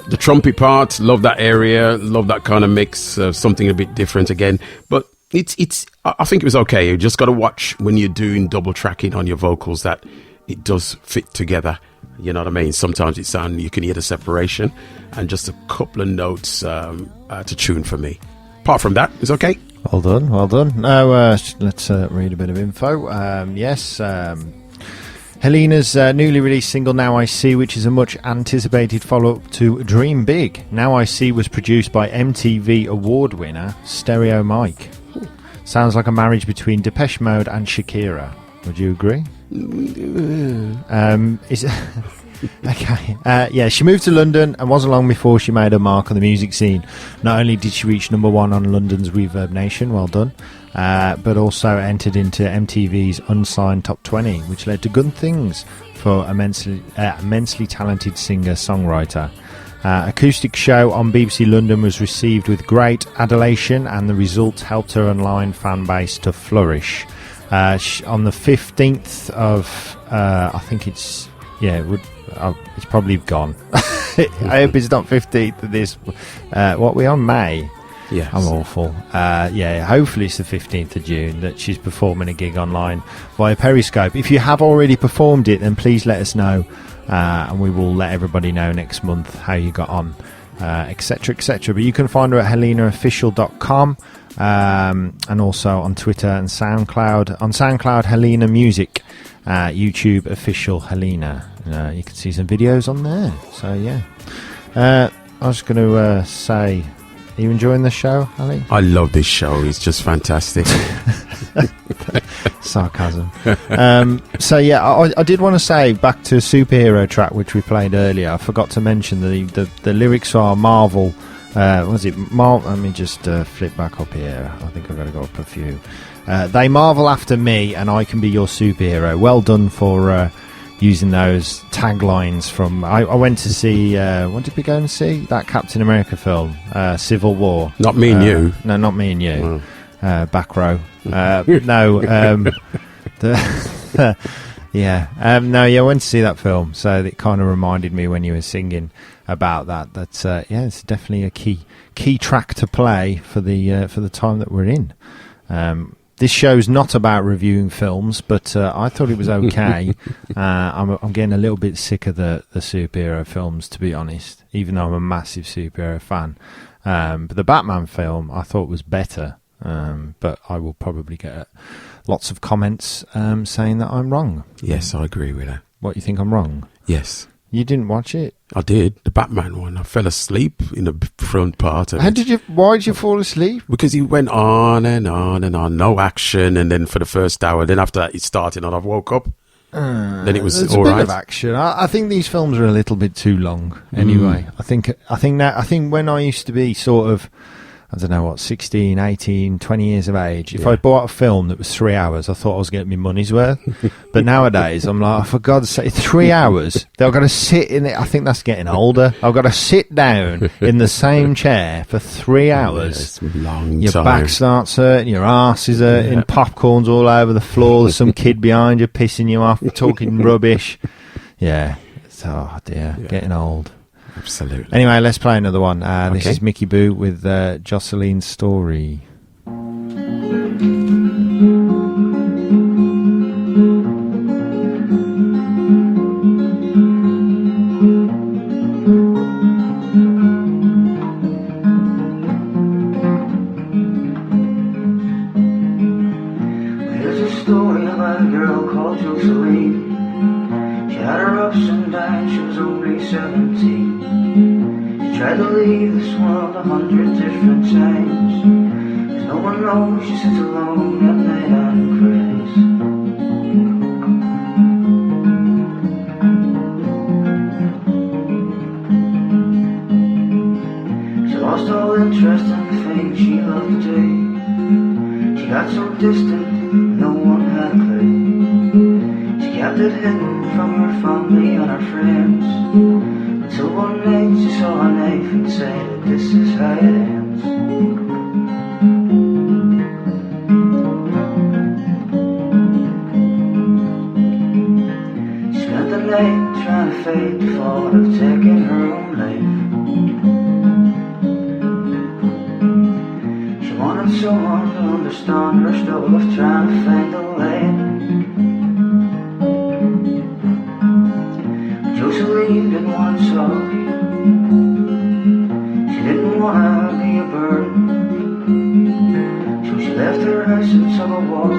The trumpet part, love that area, love that kind of mix, something a bit different again. But I think it was okay. You just got to watch when you're doing double tracking on your vocals that it does fit together. You know what I mean? Sometimes you can hear the separation, and just a couple of notes to tune for me. Apart from that, it's okay. Well done. Now, let's read a bit of info. Helena's newly released single Now I See, which is a much anticipated follow-up to Dream Big. Now I See was produced by MTV award winner Stereo Mike. Sounds like a marriage between Depeche Mode and Shakira. Would you agree? Okay. She moved to London and wasn't long before she made her mark on the music scene. Not only did she reach number one on London's Reverb Nation, well done, but also entered into MTV's Unsigned Top 20, which led to good things for immensely talented singer-songwriter. Acoustic show on BBC London was received with great adulation, and the results helped her online fan base to flourish. On the 15th of, I think it's, it's probably gone. I hope it's not 15th of this. What we on May? Yes. I'm awful. Hopefully it's the 15th of June that she's performing a gig online via Periscope. If you have already performed it, then please let us know, and we will let everybody know next month how you got on, etc. But you can find her at helenaofficial.com, and also on Twitter and SoundCloud. On SoundCloud, Helena Music. YouTube official Helena. You can see some videos on there. So yeah, I was going to say, are you enjoying the show, Ali? I love this show. It's just fantastic. Sarcasm. I did want to say, back to a superhero track which we played earlier. I forgot to mention the lyrics are Marvel. Let me just flip back up here. I think I've got to go up a few. They marvel after me, and I can be your superhero. Well done for using those taglines from... I went to see... what did we go and see? That Captain America film, Civil War. Not me and you. No, not me and you. Oh. Back row. I went to see that film, so it kind of reminded me when you were singing about that. It's definitely a key track to play for the time that we're in. This show's not about reviewing films, but I thought it was okay. I'm getting a little bit sick of the superhero films, to be honest, even though I'm a massive superhero fan. But the Batman film I thought was better, but I will probably get lots of comments saying that I'm wrong. Yes, I agree with that. What, you think I'm wrong? Yes. You didn't watch it? I did. The Batman one. I fell asleep in the front part of it. Why did you fall asleep? Because he went on and on and on. No action. And then for the first hour, then after that it started and I woke up. Then it was all right. There's a bit of action. I think these films are a little bit too long anyway. I think when I used to be sort of, I don't know what, 16, 18, 20 years of age, if I bought a film that was 3 hours, I thought I was getting my money's worth. But nowadays, I'm like, for God's sake, 3 hours? They've got to sit in it. I think that's getting older. I've got to sit down in the same chair for 3 hours. Yeah, it's a long your time. Back starts hurting, your arse is hurting, popcorn's all over the floor, there's some kid behind you pissing you off, talking rubbish. Yeah. Oh dear, getting old. Absolutely. Anyway, let's play another one. This Okay. is Mickey Boo with Jocelyn's Story. Here's a story about a girl called Jocelyn. She had her ups and downs, she was only 17. She tried to leave this world 100 different times. 'Cause no one knows she sits alone at night and cries. She lost all interest in the things she loved to do. She got so distant, no one had a clue. She kept it hidden from her family and her friends, until one night she saw a knife and said, "This is how it ends." She spent the night trying to fight the thought of taking her own life. She wanted someone to understand her struggle of trying to find the light. Jocelyn didn't want to solve. She didn't want to be a burden. So she left her house and took a walk.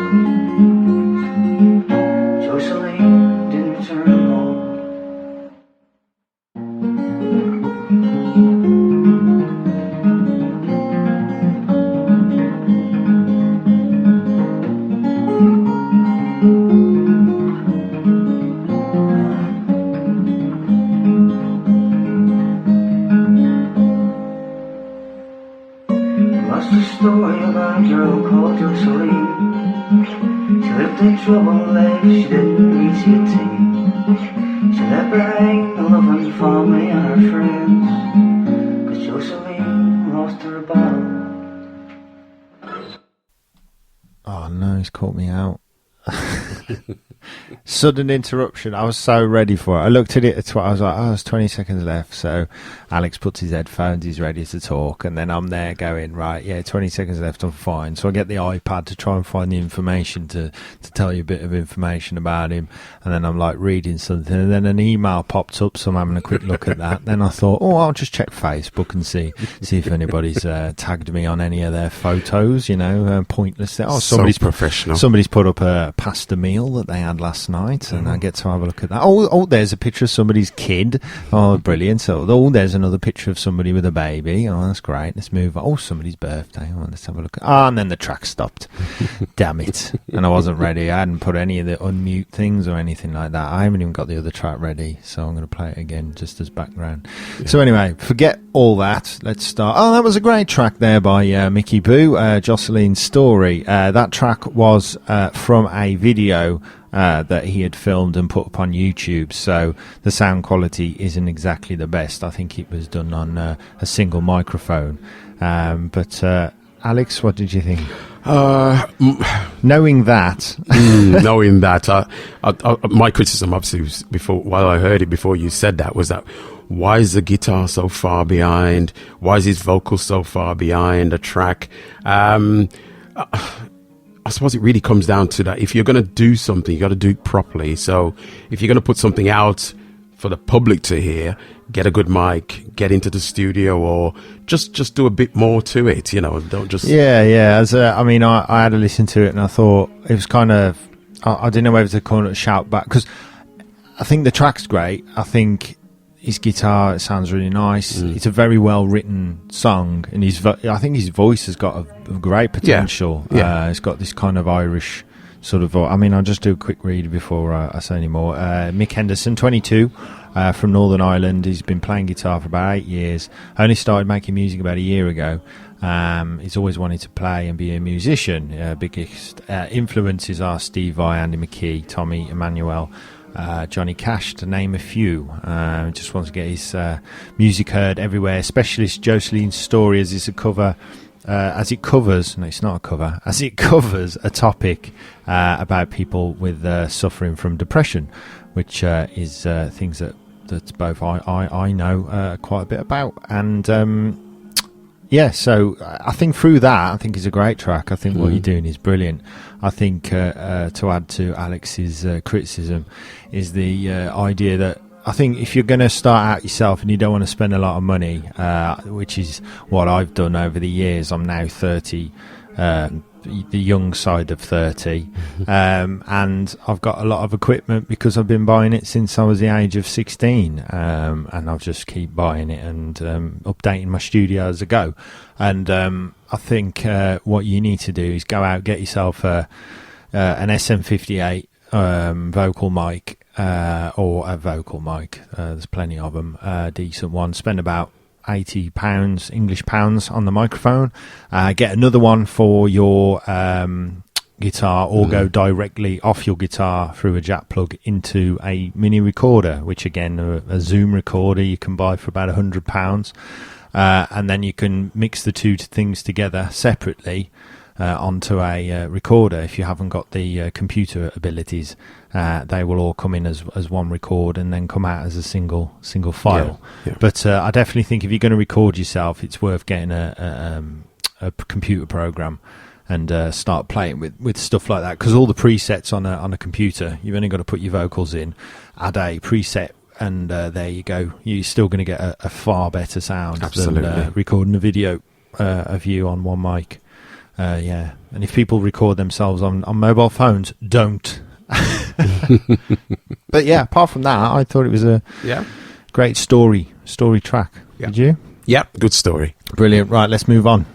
Jocelyn didn't return home. Lost a story about a girl called Jocelyn. She lived a troubled life, she didn't reach 18. She left behind a loving family and her friends, 'cause Jocelyn lost her battle. Oh no, he's caught me out. Sudden interruption. I was so ready for it. I looked at it at I was like, oh, there's 20 seconds left. So Alex puts his headphones, he's ready to talk, and then I'm there going, right, yeah, 20 seconds left, I'm fine. So I get the iPad to try and find the information to tell you a bit of information about him, and then I'm like reading something, and then an email popped up, so I'm having a quick look at that. Then I thought, oh, I'll just check Facebook and see if anybody's tagged me on any of their photos, pointless. Oh, somebody's professional. Somebody's put up a pasta meal that they had last night, and I get to have a look at that. Oh, there's a picture of somebody's kid. Oh, brilliant. So, there's another picture of somebody with a baby. Oh, that's great. Let's move on. Oh, somebody's birthday. Oh, let's have a look. And then the track stopped. Damn it. And I wasn't ready. I hadn't put any of the unmute things or anything like that. I haven't even got the other track ready, so I'm going to play it again just as background. Yeah. So anyway, forget all that. Let's start. Oh, that was a great track there by Mickey Boo, Jocelyn's Story. That track was from a video that he had filmed and put up on YouTube, so the sound quality isn't exactly the best. I think it was done on a single microphone. But Alex, what did you think? Knowing that, my criticism, obviously, while I heard it before you said that, was that why is the guitar so far behind? Why is his vocal so far behind the track? I suppose it really comes down to that. If you're going to do something, you got to do it properly. So if you're going to put something out for the public to hear, get a good mic, get into the studio, or just do a bit more to it. Don't just yeah. I had to listen to it, and I thought it was kind of I didn't know whether to call it a shout back, because I think the track's great. I think his guitar, it sounds really nice. It's a very well written song, and I think his voice has got a great potential. Yeah. It's got this kind of Irish sort of voice. I'll just do a quick read before I say any more. Mick Henderson, 22, from Northern Ireland. He's been playing guitar for about 8 years. Only started making music about a year ago. He's always wanted to play and be a musician. Biggest influences are Steve Vai, Andy McKee, Tommy Emmanuel, Johnny Cash, to name a few. Just wants to get his music heard everywhere. Specialist Jocelyn's Story, as it covers a topic about people with suffering from depression, which is things that that both I know quite a bit about. And so I think through that, I think it's a great track. I think what you're doing is brilliant. I think to add to Alex's criticism is the idea that I think if you're going to start out yourself and you don't want to spend a lot of money, which is what I've done over the years. I'm now 30, the young side of 30, and I've got a lot of equipment because I've been buying it since I was the age of 16, and I'll just keep buying it and updating my studio as I go. And I think what you need to do is go out, get yourself an SM58 vocal mic, or a vocal mic. There's plenty of them, decent ones. Spend about £80 English pounds on the microphone. Get another one for your guitar, or go directly off your guitar through a jack plug into a mini recorder, which again a Zoom recorder you can buy for about £100, and then you can mix the two things together separately onto a recorder. If you haven't got the computer abilities, they will all come in as one record and then come out as a single file. But I definitely think if you're going to record yourself, it's worth getting a computer program and start playing with stuff like that, because all the presets on a computer, you've only got to put your vocals in, add a preset, and there you go. You're still going to get a far better sound than recording a video of you on one mic. And if people record themselves on mobile phones, don't. But yeah, apart from that, I thought it was a great story track. Did you? Yeah, good story. Brilliant. Right, let's move on.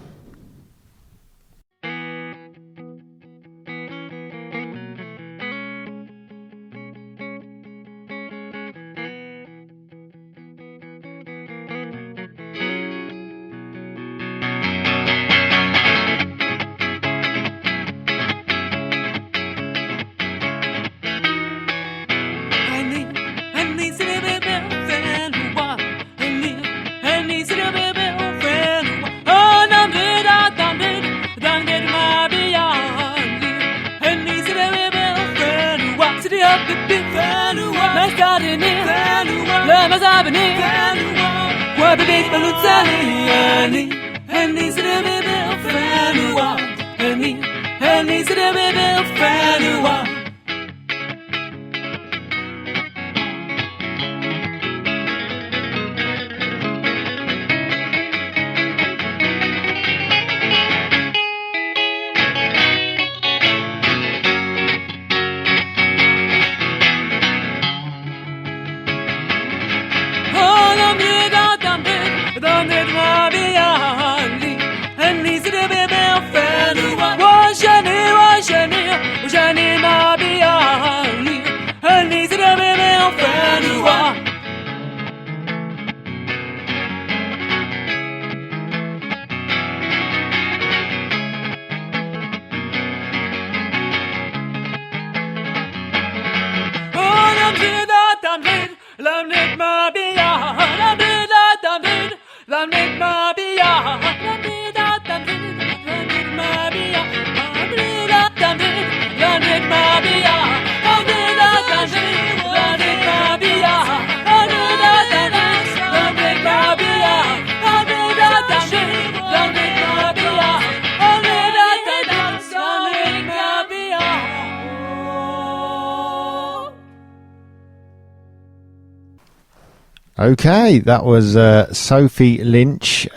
Okay, that was Sophie Lynch,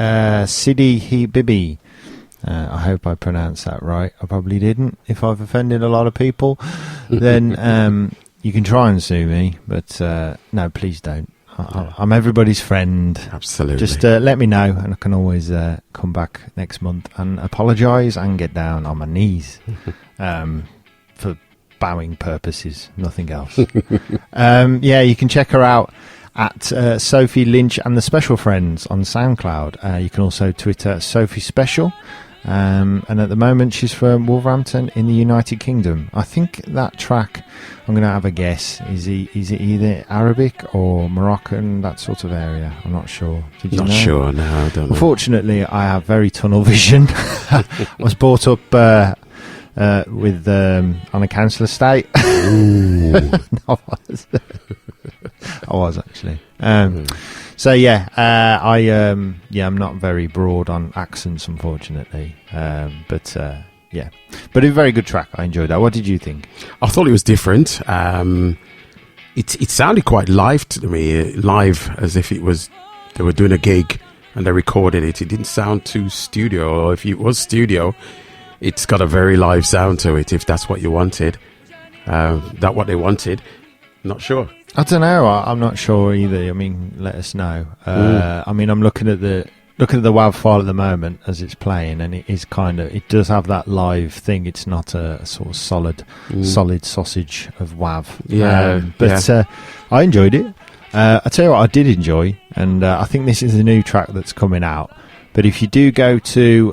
Sidi He Bibi. I hope I pronounced that right. I probably didn't. If I've offended a lot of people, then you can try and sue me, but no, please don't. I'm everybody's friend. Absolutely. Just let me know, and I can always come back next month and apologise and get down on my knees for bowing purposes, nothing else. You can check her out at Sophie Lynch and the Special Friends on SoundCloud. You can also Twitter Sophie Special. And at the moment she's from Wolverhampton in the United Kingdom. I think that track, I'm going to have a guess, is it either Arabic or Moroccan, that sort of area? I'm not sure. Did you know? Not sure, no, I don't know. Unfortunately, I have very tunnel vision. I was brought up with on a council estate. No, I was actually. So yeah, I'm not very broad on accents, unfortunately. But a very good track. I enjoyed that. What did you think? I thought it was different. It sounded quite live to me, live as if it was they were doing a gig and they recorded it. It didn't sound too studio, or if it was studio, it's got a very live sound to it. If that's what you wanted, that what they wanted. Not sure. I don't know. I'm not sure either. I mean, let us know. I mean, I'm looking at the WAV file at the moment as it's playing, and it is it does have that live thing. It's not a sort of solid sausage of WAV. Yeah, I enjoyed it. I tell you what, I did enjoy, and I think this is a new track that's coming out. But if you do go to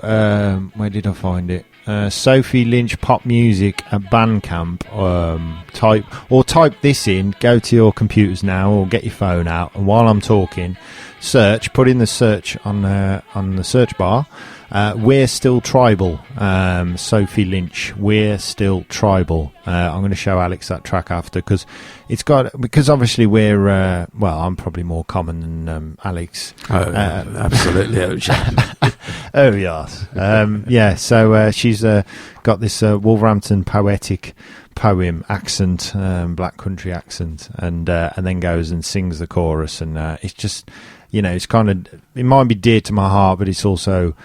where did I find it? Sophie Lynch Pop Music at Bandcamp. Type this in. Go to your computers now, or get your phone out, and while I'm talking, put in the search on the search bar. We're Still Tribal. Sophie Lynch. We're Still Tribal. I'm going to show Alex that track after, because obviously we're I'm probably more common than Alex. Absolutely. Oh yes. So she's got this Wolverhampton poetic poem accent, black country accent, and then goes and sings the chorus, and it's just, it's it might be dear to my heart, but it's also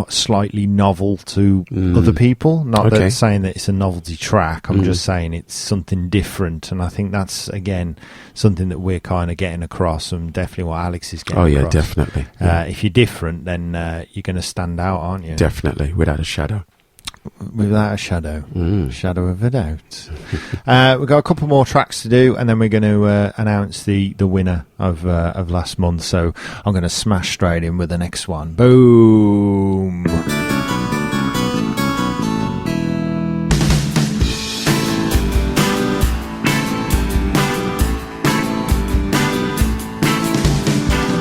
slightly novel to other people. Not that saying that it's a novelty track. I'm just saying it's something different, and I think that's again something that we're kind of getting across, and definitely what Alex is getting across. Definitely. If you're different, then you're going to stand out, aren't you? Definitely, without a shadow. Without a shadow. Shadow of a doubt. We've got a couple more tracks to do, and then we're going to announce the winner of last month. So I'm going to smash straight in with the next one. Boom!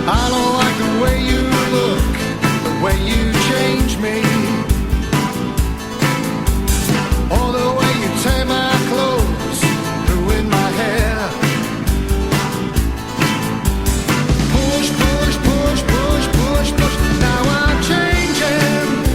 I don't like the way you look, the way you change me, or the way you tear my clothes, ruin my hair. Push, push, push, push, push, push. Now I'm changing.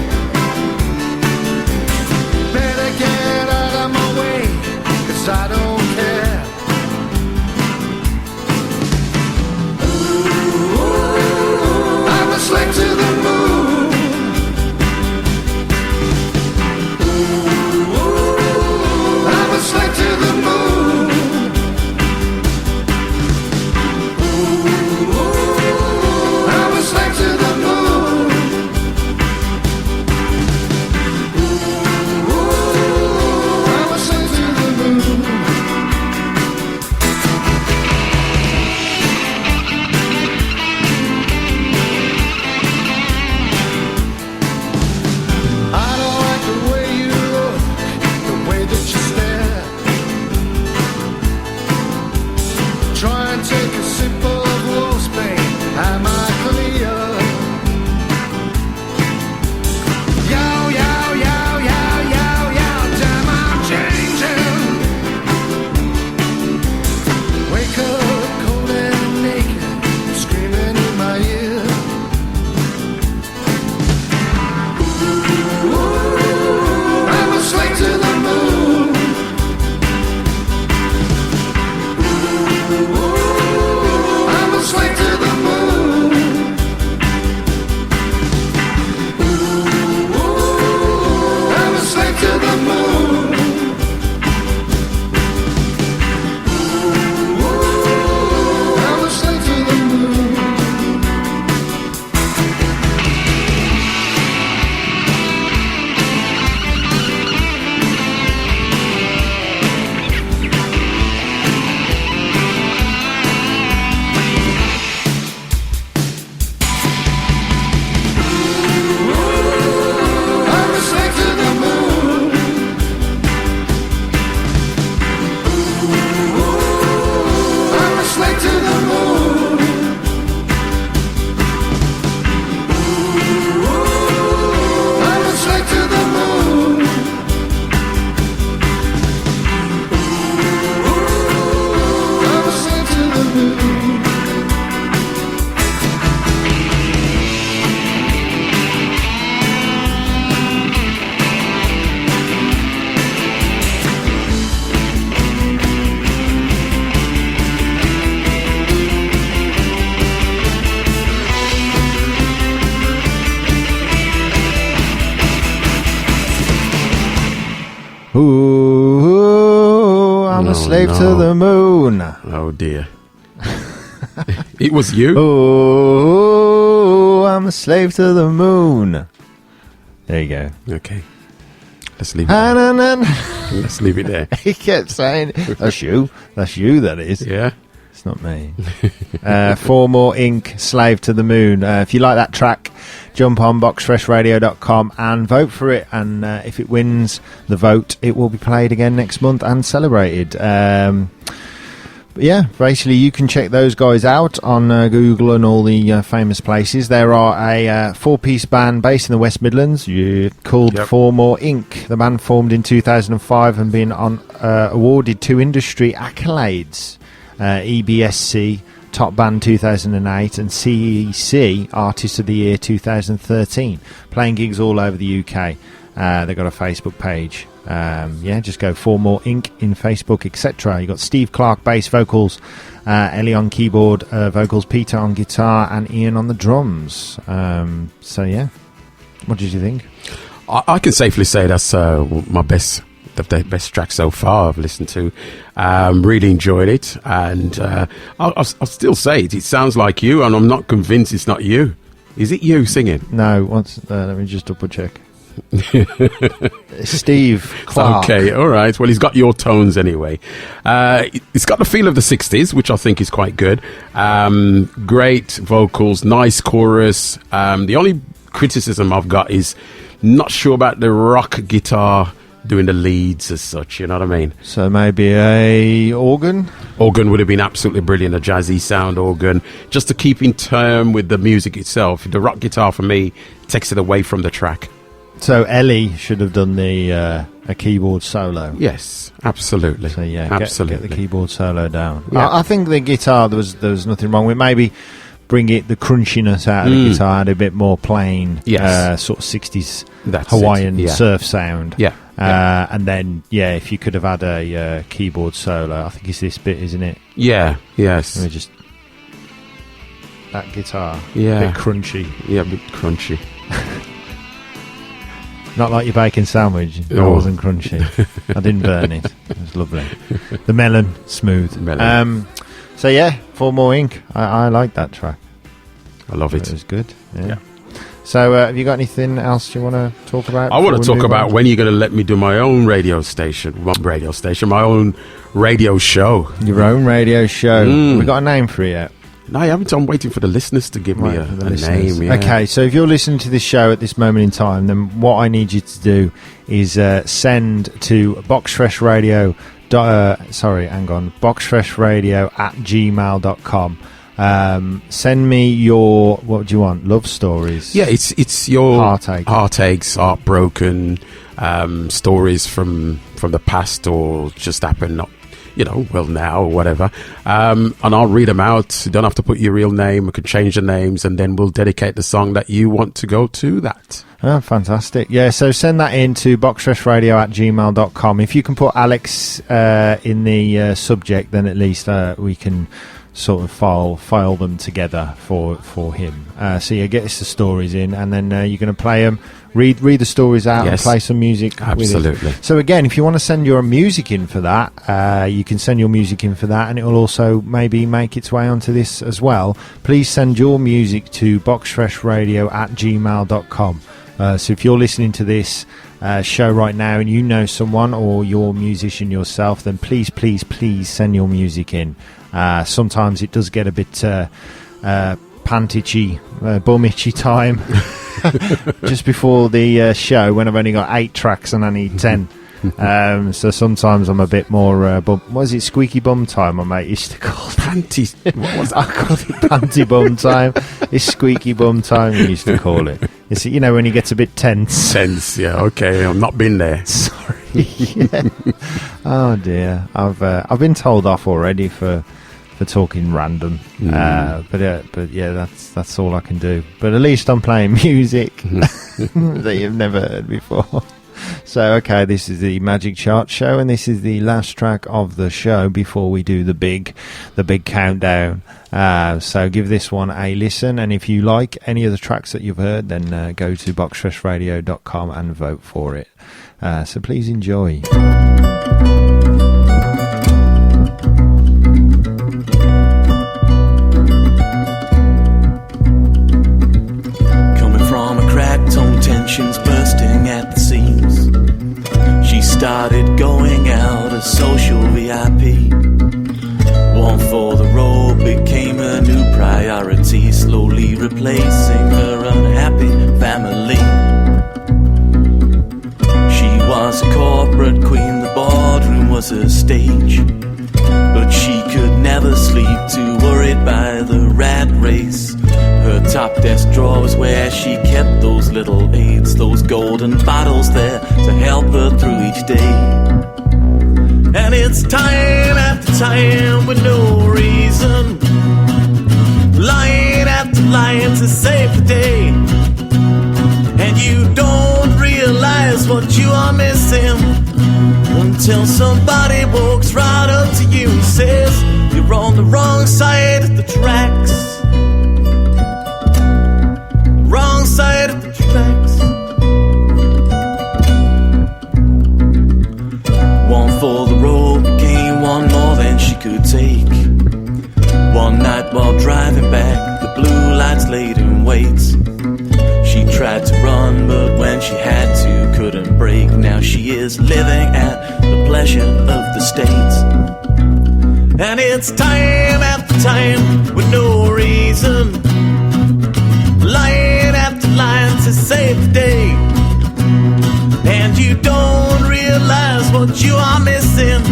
Ooh, I'm a slave to the moon. Oh, dear. It was you? Ooh, I'm a slave to the moon. There you go. Okay. Let's leave it there. Let's leave it there. He kept saying, that's you. That's you, that is. Yeah. It's not me. 4 More Inc., Slave to the Moon. If you like that track, jump on boxfreshradio.com and vote for it. And if it wins the vote, it will be played again next month and celebrated. But yeah, basically you can check those guys out on Google and all the famous places. There are a 4-piece band based in the West Midlands called 4 More Inc. The band formed in 2005 and been awarded 2 industry accolades. EBSC Top Band 2008 and CEC Artist of the Year 2013, playing gigs all over the UK. They've got a Facebook page. Just go 4 More Inc. in Facebook, etc. You got Steve Clark bass vocals, Ellie on keyboard vocals, Peter on guitar, and Ian on the drums. What did you think? I can safely say that's my best. The best track so far I've listened to. Really enjoyed it, and I'll still say it sounds like you, and I'm not convinced it's not you. Is it you singing? No, let me just double check. Steve Clark. Okay, all right. Well, he's got your tones anyway. It's got the feel of the 60s, which I think is quite good. Great vocals, nice chorus. The only criticism I've got is not sure about the rock guitar doing the leads as such, you know what I mean? So maybe a organ? Organ would have been absolutely brilliant, a jazzy sound organ, just to keep in term with the music itself. The rock guitar, for me, takes it away from the track. So Ellie should have done a keyboard solo. Yes, absolutely. So yeah, absolutely. Get the keyboard solo down. Yeah. I think the guitar, there was nothing wrong with. Maybe bring the crunchiness out of the guitar, add a bit more plain, sort of 60s Hawaiian surf sound. Yeah. And then, if you could have had a keyboard solo, I think it's this bit, isn't it? Yeah, yes. Let me just... That guitar. Yeah. A bit crunchy. Yeah, a bit crunchy. Not like your bacon sandwich. It wasn't crunchy. I didn't burn it. It was lovely. The melon, smooth. 4 More Inc. I like that track. I love it. It was good. Yeah. So, have you got anything else you want to talk about? I want to talk about when you're going to let me do my own radio station. My own radio show. Your own radio show. We got a name for it yet? No, I haven't. I'm waiting for the listeners to give me a name. Yeah. Okay, so if you're listening to this show at this moment in time, then what I need you to do is send to boxfreshradio. boxfreshradio@gmail.com. Send me your, what do you want? Love stories? Yeah, it's your heartaches, heartbroken stories from the past or just happened, not, now or whatever. And I'll read them out. You don't have to put your real name. We can change the names, and then we'll dedicate the song that you want to go to that. Oh, fantastic. Yeah, so send that in to boxfreshradio@gmail.com. If you can put Alex in the subject, then at least we can sort of file them together for him. Get us the stories in, and then you're going to play them, read the stories out, and play some music. Absolutely. So again, if you want to send your music in for that, you can send your music in for that, and it will also maybe make its way onto this as well. Please send your music to boxfreshradio@gmail.com. So if you're listening to this show right now and you know someone or you're a musician yourself, then please send your music in. Sometimes it does get a bit pant-itchy, bum-itchy time just before the show when I've only got 8 tracks and I need 10. So sometimes I'm a bit more what is it, squeaky bum time, my mate used to call it. Panty. What was that? I called it panty bum time. It's squeaky bum time, we used to call it. It's, when he gets a bit tense. Tense, yeah, okay. I've not been there. Sorry. Yeah. Oh dear. I've been told off already for talking random. But that's all I can do. But at least I'm playing music that you've never heard before. So, okay, this is the Magic Chart Show, and this is the last track of the show before we do the big countdown. So give this one a listen, and if you like any of the tracks that you've heard, then go to boxfreshradio.com and vote for it. So please enjoy. Tensions bursting at the seams. She started going out as social VIP. One for the road became a new priority, slowly replacing her unhappy family. She was a corporate queen, the boardroom was her stage. But she could never sleep, too worried by the rat race. Her top desk drawer was where she kept those little aids, those golden bottles there to help her through each day. And it's time after time with no reason, line after line to save the day. And you don't realize what you are missing until somebody walks right up to you and says you're on the wrong side of the tracks. Wrong side of the tracks. One for the road became one more than she could take. One night while driving back, the blue lights laid in wait. She tried to run, but when she had to, couldn't brake. Now she is living at the pleasure of the state. And it's time after time with no reason, line after line to save the day. And you don't realize what you are missing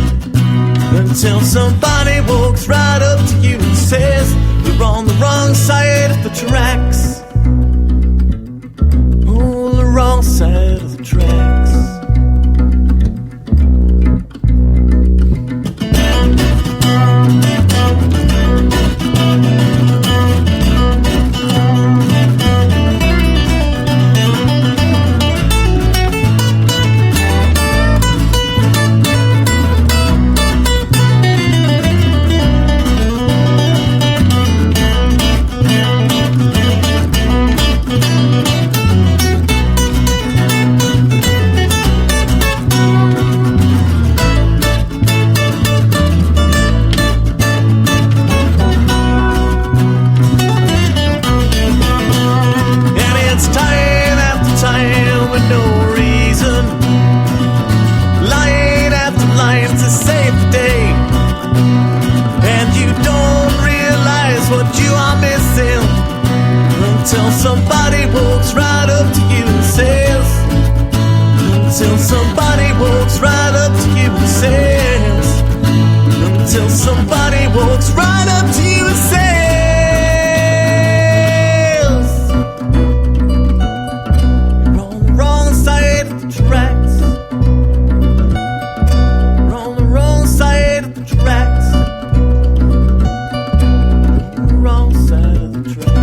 until somebody walks right up to you and says you're on the wrong side of the tracks. On the wrong side of the tracks. Until somebody walks right up to you and says, until somebody walks right up to you and says, until somebody walks right up to you and says, you're on the wrong side of the tracks. You're on the wrong side of the tracks. On the wrong side of the tracks.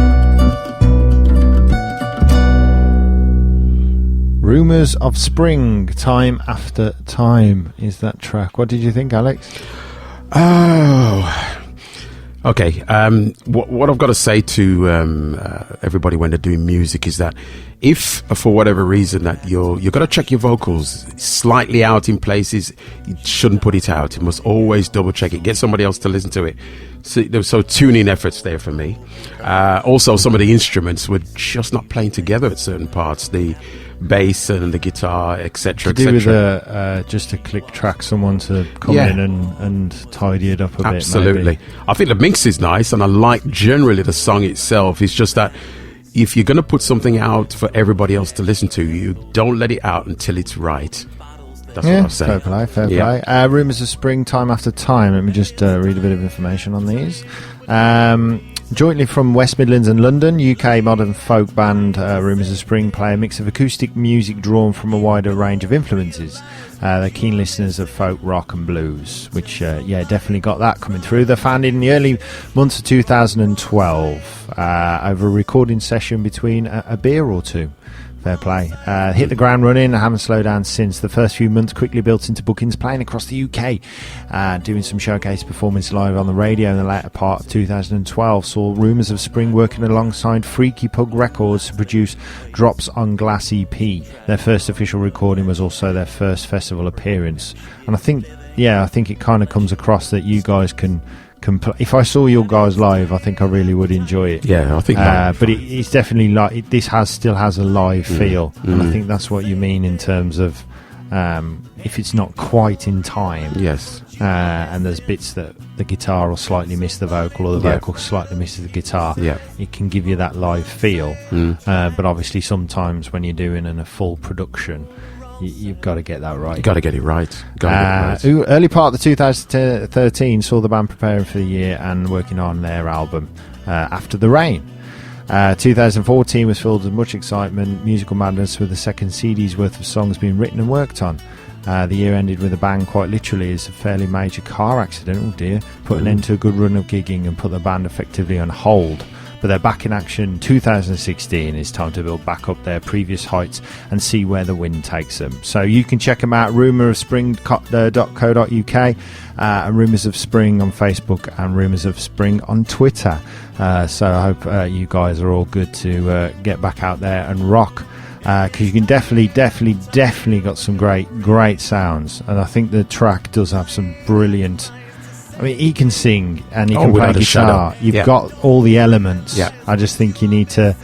Rumours of Spring, Time After Time is that track. What did you think, Alex? Oh, okay. What I've got to say to everybody when they're doing music is that if, for whatever reason, that you've got to check your vocals slightly out in places, you shouldn't put it out. You must always double check it. Get somebody else to listen to it. So tuning efforts there for me. Also, some of the instruments were just not playing together at certain parts. The bass and the guitar, etc. To do with just a click track, someone to come in and tidy it up a bit. Absolutely. I think the mix is nice, and I like generally the song itself. It's just that if you're going to put something out for everybody else to listen to, you don't let it out until it's right. That's what I'm saying. Fair play. Rumours of Spring, Time After Time. Let me just read a bit of information on these. Jointly from West Midlands and London, UK modern folk band Rumours of Spring play a mix of acoustic music drawn from a wider range of influences. They're keen listeners of folk, rock and blues, which, definitely got that coming through. They're founded in the early months of 2012 over a recording session between a beer or two. Fair play. Hit the ground running. I haven't slowed down since. The first few months quickly built into bookings, playing across the UK, doing some showcase performance live on the radio in the latter part of 2012. Saw Rumours of Spring working alongside Freaky Pug Records to produce Drops on Glass EP. Their first official recording was also their first festival appearance. And I think it kind of comes across that you guys can if I saw your guys live, I think I really would enjoy it. Yeah, I think but it's definitely like this still has a live feel, and I think that's what you mean in terms of if it's not quite in time. Yes. And there's bits that the guitar will slightly miss the vocal, or the vocal slightly misses the guitar. Yeah. It can give you that live feel. But obviously sometimes when you're doing a full production, you've got to get that right. You've got to get it right. Early part of the 2013 saw the band preparing for the year and working on their album After the Rain. 2014 was filled with much excitement, musical madness, with the second CD's worth of songs being written and worked on. The year ended with a bang, quite literally, as a fairly major car accident, oh dear, put an end to a good run of gigging and put the band effectively on hold. But they're back in action. 2016 is time to build back up their previous heights and see where the wind takes them. So you can check them out, rumourofspring.co.uk, and Rumours of Spring on Facebook and Rumours of Spring on Twitter. So I hope you guys are all good to get back out there and rock, because you can definitely got some great sounds, and I think the track does have some brilliant. I mean, he can sing and he can play guitar. You've got all the elements. Yeah. I just think you need to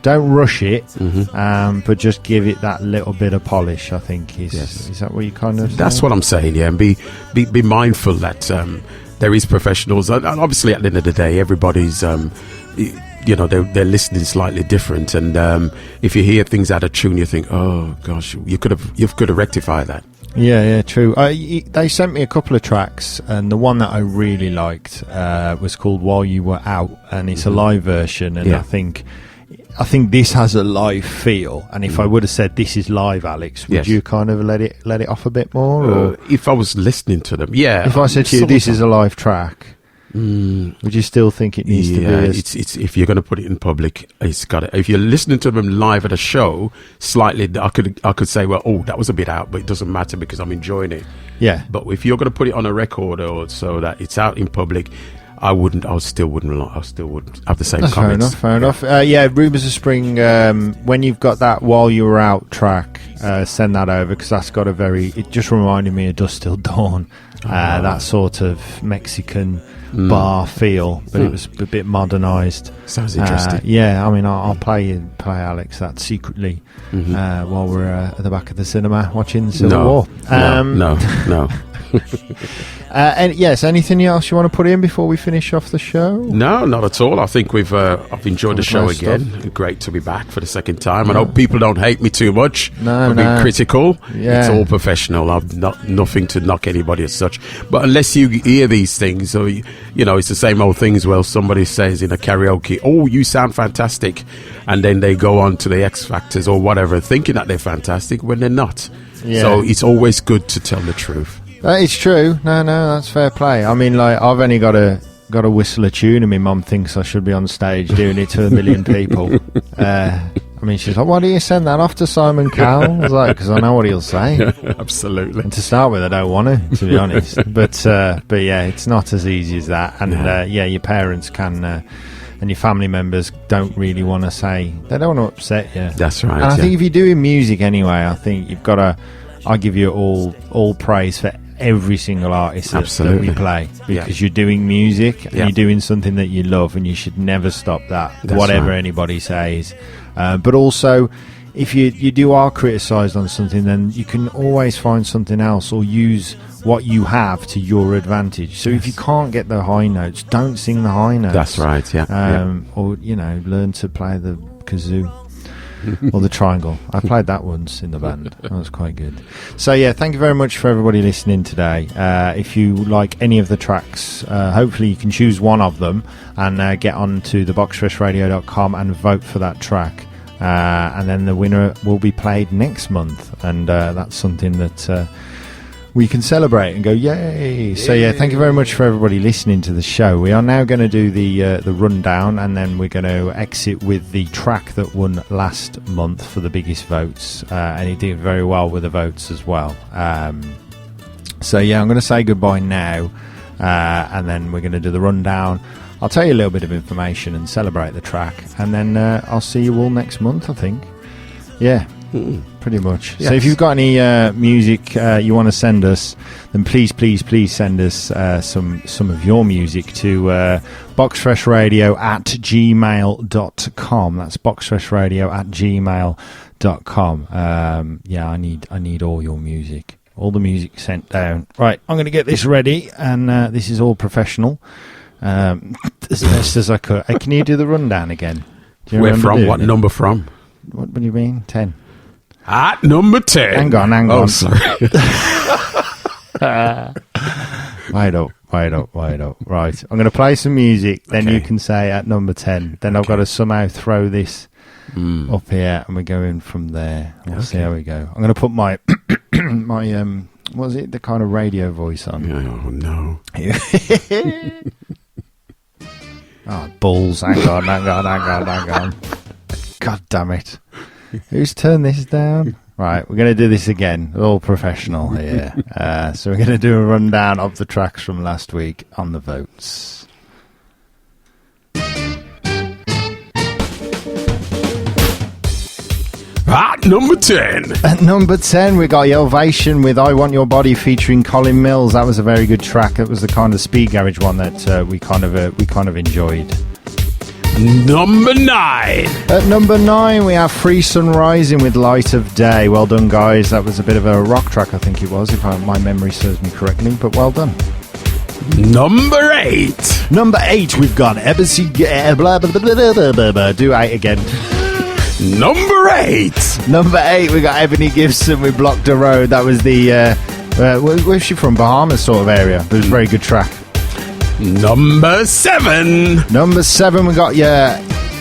don't rush it, but just give it that little bit of polish. I think is that what you kind of? That's saying? what I'm saying. Yeah, and be mindful that there is professionals. And obviously, at the end of the day, everybody's they're listening slightly different. And if you hear things out of tune, you think, oh gosh, you could have rectified that. Yeah, true. They sent me a couple of tracks, and the one that I really liked was called While You Were Out, and it's a live version, and I think this has a live feel. And if I would have said this is live, Alex, would you kind of let it off a bit more? Or if I was listening to them, if I said to you this is a live track, would you still think it needs to be? It's if you're going to put it in public, it's got to. If you're listening to them live at a show, slightly, I could say, well, that was a bit out, but it doesn't matter because I'm enjoying it. Yeah. But if you're going to put it on a record or so that it's out in public, I still wouldn't have the same comments. Fair enough. Rumours of Spring. When you've got that While You Were Out track, send that over, because that's got it just reminded me of Dust Till Dawn. That sort of Mexican bar feel, but it was a bit modernised. Sounds interesting. I mean, I'll play Alex that secretly while we're at the back of the cinema watching Civil War. No. And yes, anything else you want to put in before we finish off the show? No, not at all. I think I've enjoyed the show again. Great to be back for the second time. I hope people don't hate me too much for being critical. It's all professional. I've nothing to knock anybody as such. But unless you hear these things, or it's the same old things. Well, somebody says in a karaoke, "Oh, you sound fantastic," and then they go on to the X Factors or whatever, thinking that they're fantastic when they're not. Yeah. So it's always good to tell the truth. It's true. No, that's fair play. I mean, like, I've only got to whistle a tune, and my mum thinks I should be on stage doing it to a million people. I mean, she's like, "Why do you send that off to Simon Cowell?" I was like, "Because I know what he'll say." Absolutely. And to start with, I don't want to be honest. But yeah, it's not as easy as that. And your parents can. And your family members don't really want to say, they don't want to upset you. That's right. And I think if you're doing music anyway, I think you've got to. I give you all praise for every single artist that we play, because you're doing music and you're doing something that you love, and you should never stop that. That's whatever anybody says. But also, if you are criticised on something, then you can always find something else or use what you have to your advantage. So if you can't get the high notes, don't sing the high notes. That's right. Or learn to play the kazoo. Or the triangle. I played that once in the band. That was quite good. So thank you very much for everybody listening today. If you like any of the tracks, hopefully you can choose one of them and get on to the boxfreshradio.com and vote for that track. And then the winner will be played next month, and that's something that we can celebrate and go, yay! So yeah, thank you very much for everybody listening to the show. We are now going to do the rundown, and then we're going to exit with the track that won last month for the biggest votes, and it did very well with the votes as well. So yeah, I'm going to say goodbye now, and then we're going to do the rundown. I'll tell you a little bit of information and celebrate the track, and then I'll see you all next month, I think. Yeah. Pretty much. Yes. So if you've got any music you want to send us, then please send us some of your music to boxfreshradio@gmail.com. That's boxfreshradio@gmail.com. Yeah, I need all your music. All the music sent down. Right, I'm going to get this ready, and this is all professional. As best as I could. Can you do the rundown again? Where from? What number from? What do you mean? 10. At number 10. Hang on. Oh, sorry. Wait up. Right, I'm going to play some music, then you can say at number 10. Then I've got to somehow throw this up here, and we're going from there. We'll see how we go. I'm going to put my, what was it, the kind of radio voice on? Oh, no. Oh, balls. Hang on. God damn it. Who's turned this down? Right, we're going to do this again. We're all professional here. So we're going to do a rundown of the tracks from last week on the votes. At number 10. At number 10, we got Elevation with I Want Your Body featuring Colin Mills. That was a very good track. It was the kind of speed garage one that we kind of enjoyed. Number 9. At number 9, we have Free Sun Rising with Light of Day. Well done, guys. That was a bit of a rock track, I think it was, if my memory serves me correctly, but well done. Number 8. Number 8, we've got Ebony... blah, blah, blah, blah, blah, blah, blah. Do 8 again. Number 8. Number 8, we got Ebony Gibson with Block the Road. That was the... where's she from? Bahamas sort of area. It was a very good track. Number 7. Number 7, we got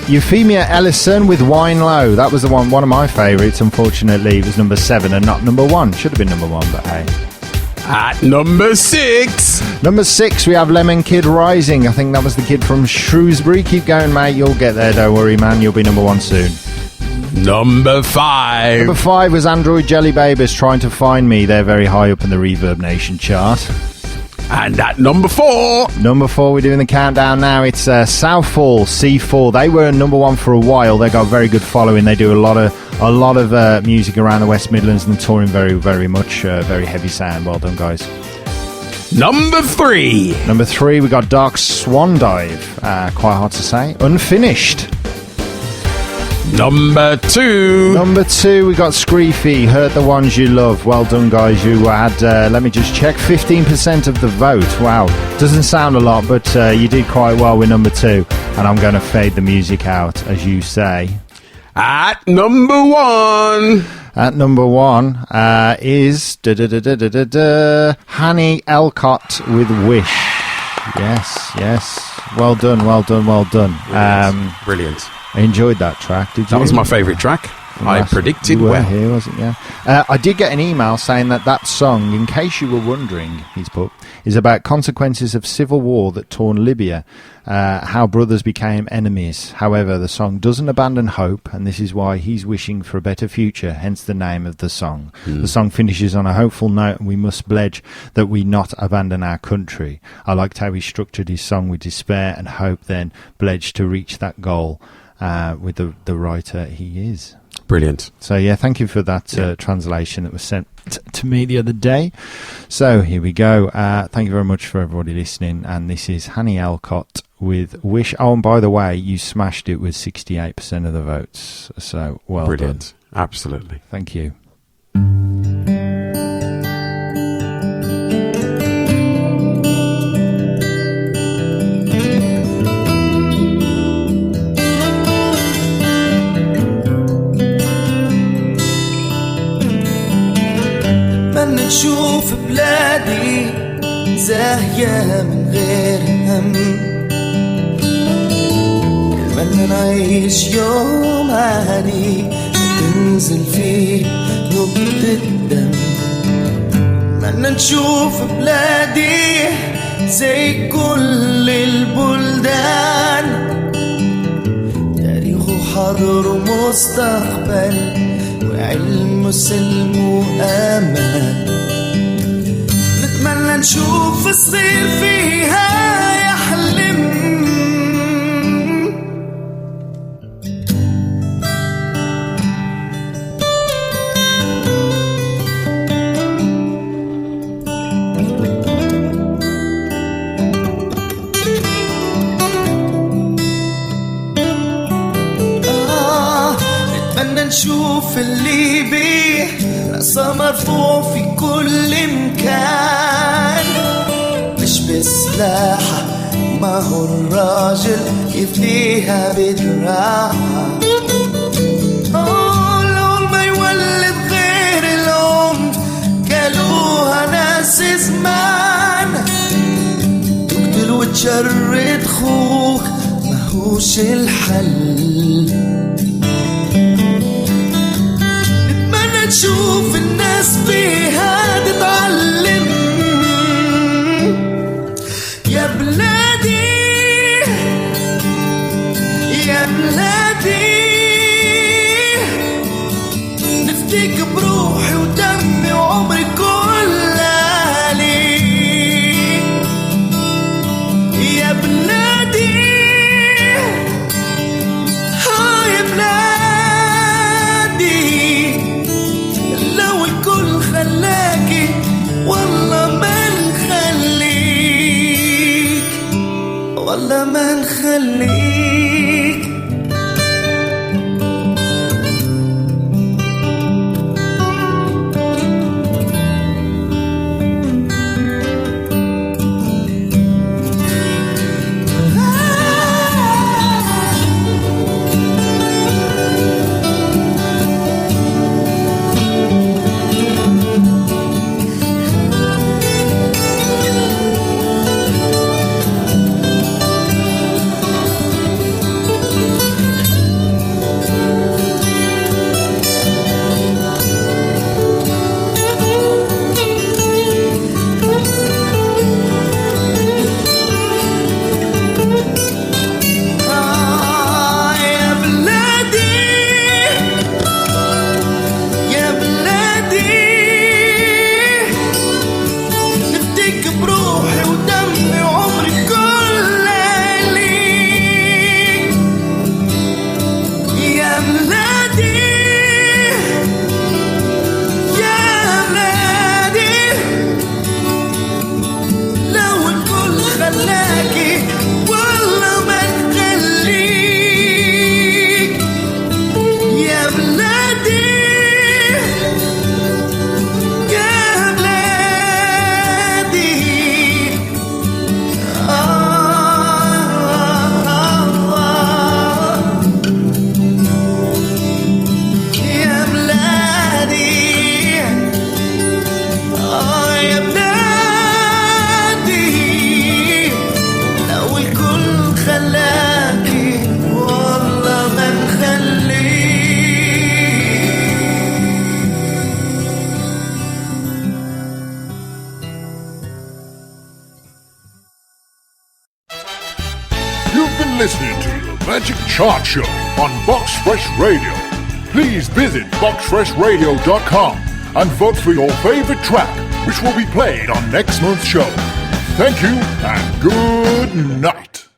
Euphemia Ellison with Wine Low. That was the one of my favourites. Unfortunately, it was number 7 and not number 1. Should have been number 1, but hey. At number 6. Number 6, we have Lemon Kid Rising. I think that was the kid from Shrewsbury. Keep going, mate. You'll get there. Don't worry, man. You'll be number 1 soon. Number 5. Number 5 was Android Jelly Babies Trying to Find Me. They're very high up in the Reverb Nation chart. And at number 4. Number 4, we're doing the countdown now. It's Southfall, C4. They were number 1 for a while. They got a very good following. They do a lot of music around the West Midlands and touring very, very much. Very heavy sound. Well done, guys. Number 3. Number 3, we got Dark Swan Dive. Quite hard to say. Unfinished. Number 2. Number 2, we got Screefy, Hurt the Ones You Love. Well done, guys. You had, let me just check, 15% of the vote. Wow. Doesn't sound a lot, but you did quite well with number 2. And I'm going to fade the music out, as you say. At number 1. At number 1 is Hanny Elcott with Wish. Yes. Well done. Brilliant. I enjoyed that track. Did you? That was my favourite track. I predicted you were well. Here, wasn't you? I did get an email saying that song, in case you were wondering, he's put, is about consequences of civil war that torn Libya, how brothers became enemies. However, the song doesn't abandon hope, and this is why he's wishing for a better future, hence the name of the song. The song finishes on a hopeful note, and we must pledge that we not abandon our country. I liked how he structured his song with despair and hope, then pledged to reach that goal with the writer he is. Brilliant. So, yeah, thank you for that translation that was sent to me the other day. So, here we go. Thank you very much for everybody listening. And this is Hanny Elcott with Wish. Oh, and by the way, you smashed it with 68% of the votes. So, well Brilliant. done. Absolutely. Thank you. نشوف بلادي زاهية من غير هم نتمنى نعيش يوم عادي تنزل فيه نبضة الدم ما نتمنى نشوف بلادي زي كل البلدان، تاريخ وحاضر ومستقبل وعلم وسلم وأمان. نتمنى نشوف الصغير فيها يحلم، نشوف اللي بيه رأسه مرفوع في كل مكان، مش بسلاحة، ما هو الراجل يفديها بدراعة. لو ما يولد غير الأم قالوها ناس زمان، تقتل وتشرد خوك ما هوش الحل. نشوف الناس فيها تتعلم، يا بلادي يا بلادي نفديك بروحي ودمي وعمري كله ليك، يا بلادي يا بلادي خلاكي والله ما نخليك، والله ما نخليك. Listening to the Magic Chart Show on Box Fresh Radio. Please visit boxfreshradio.com and vote for your favorite track, which will be played on next month's show. Thank you and good night.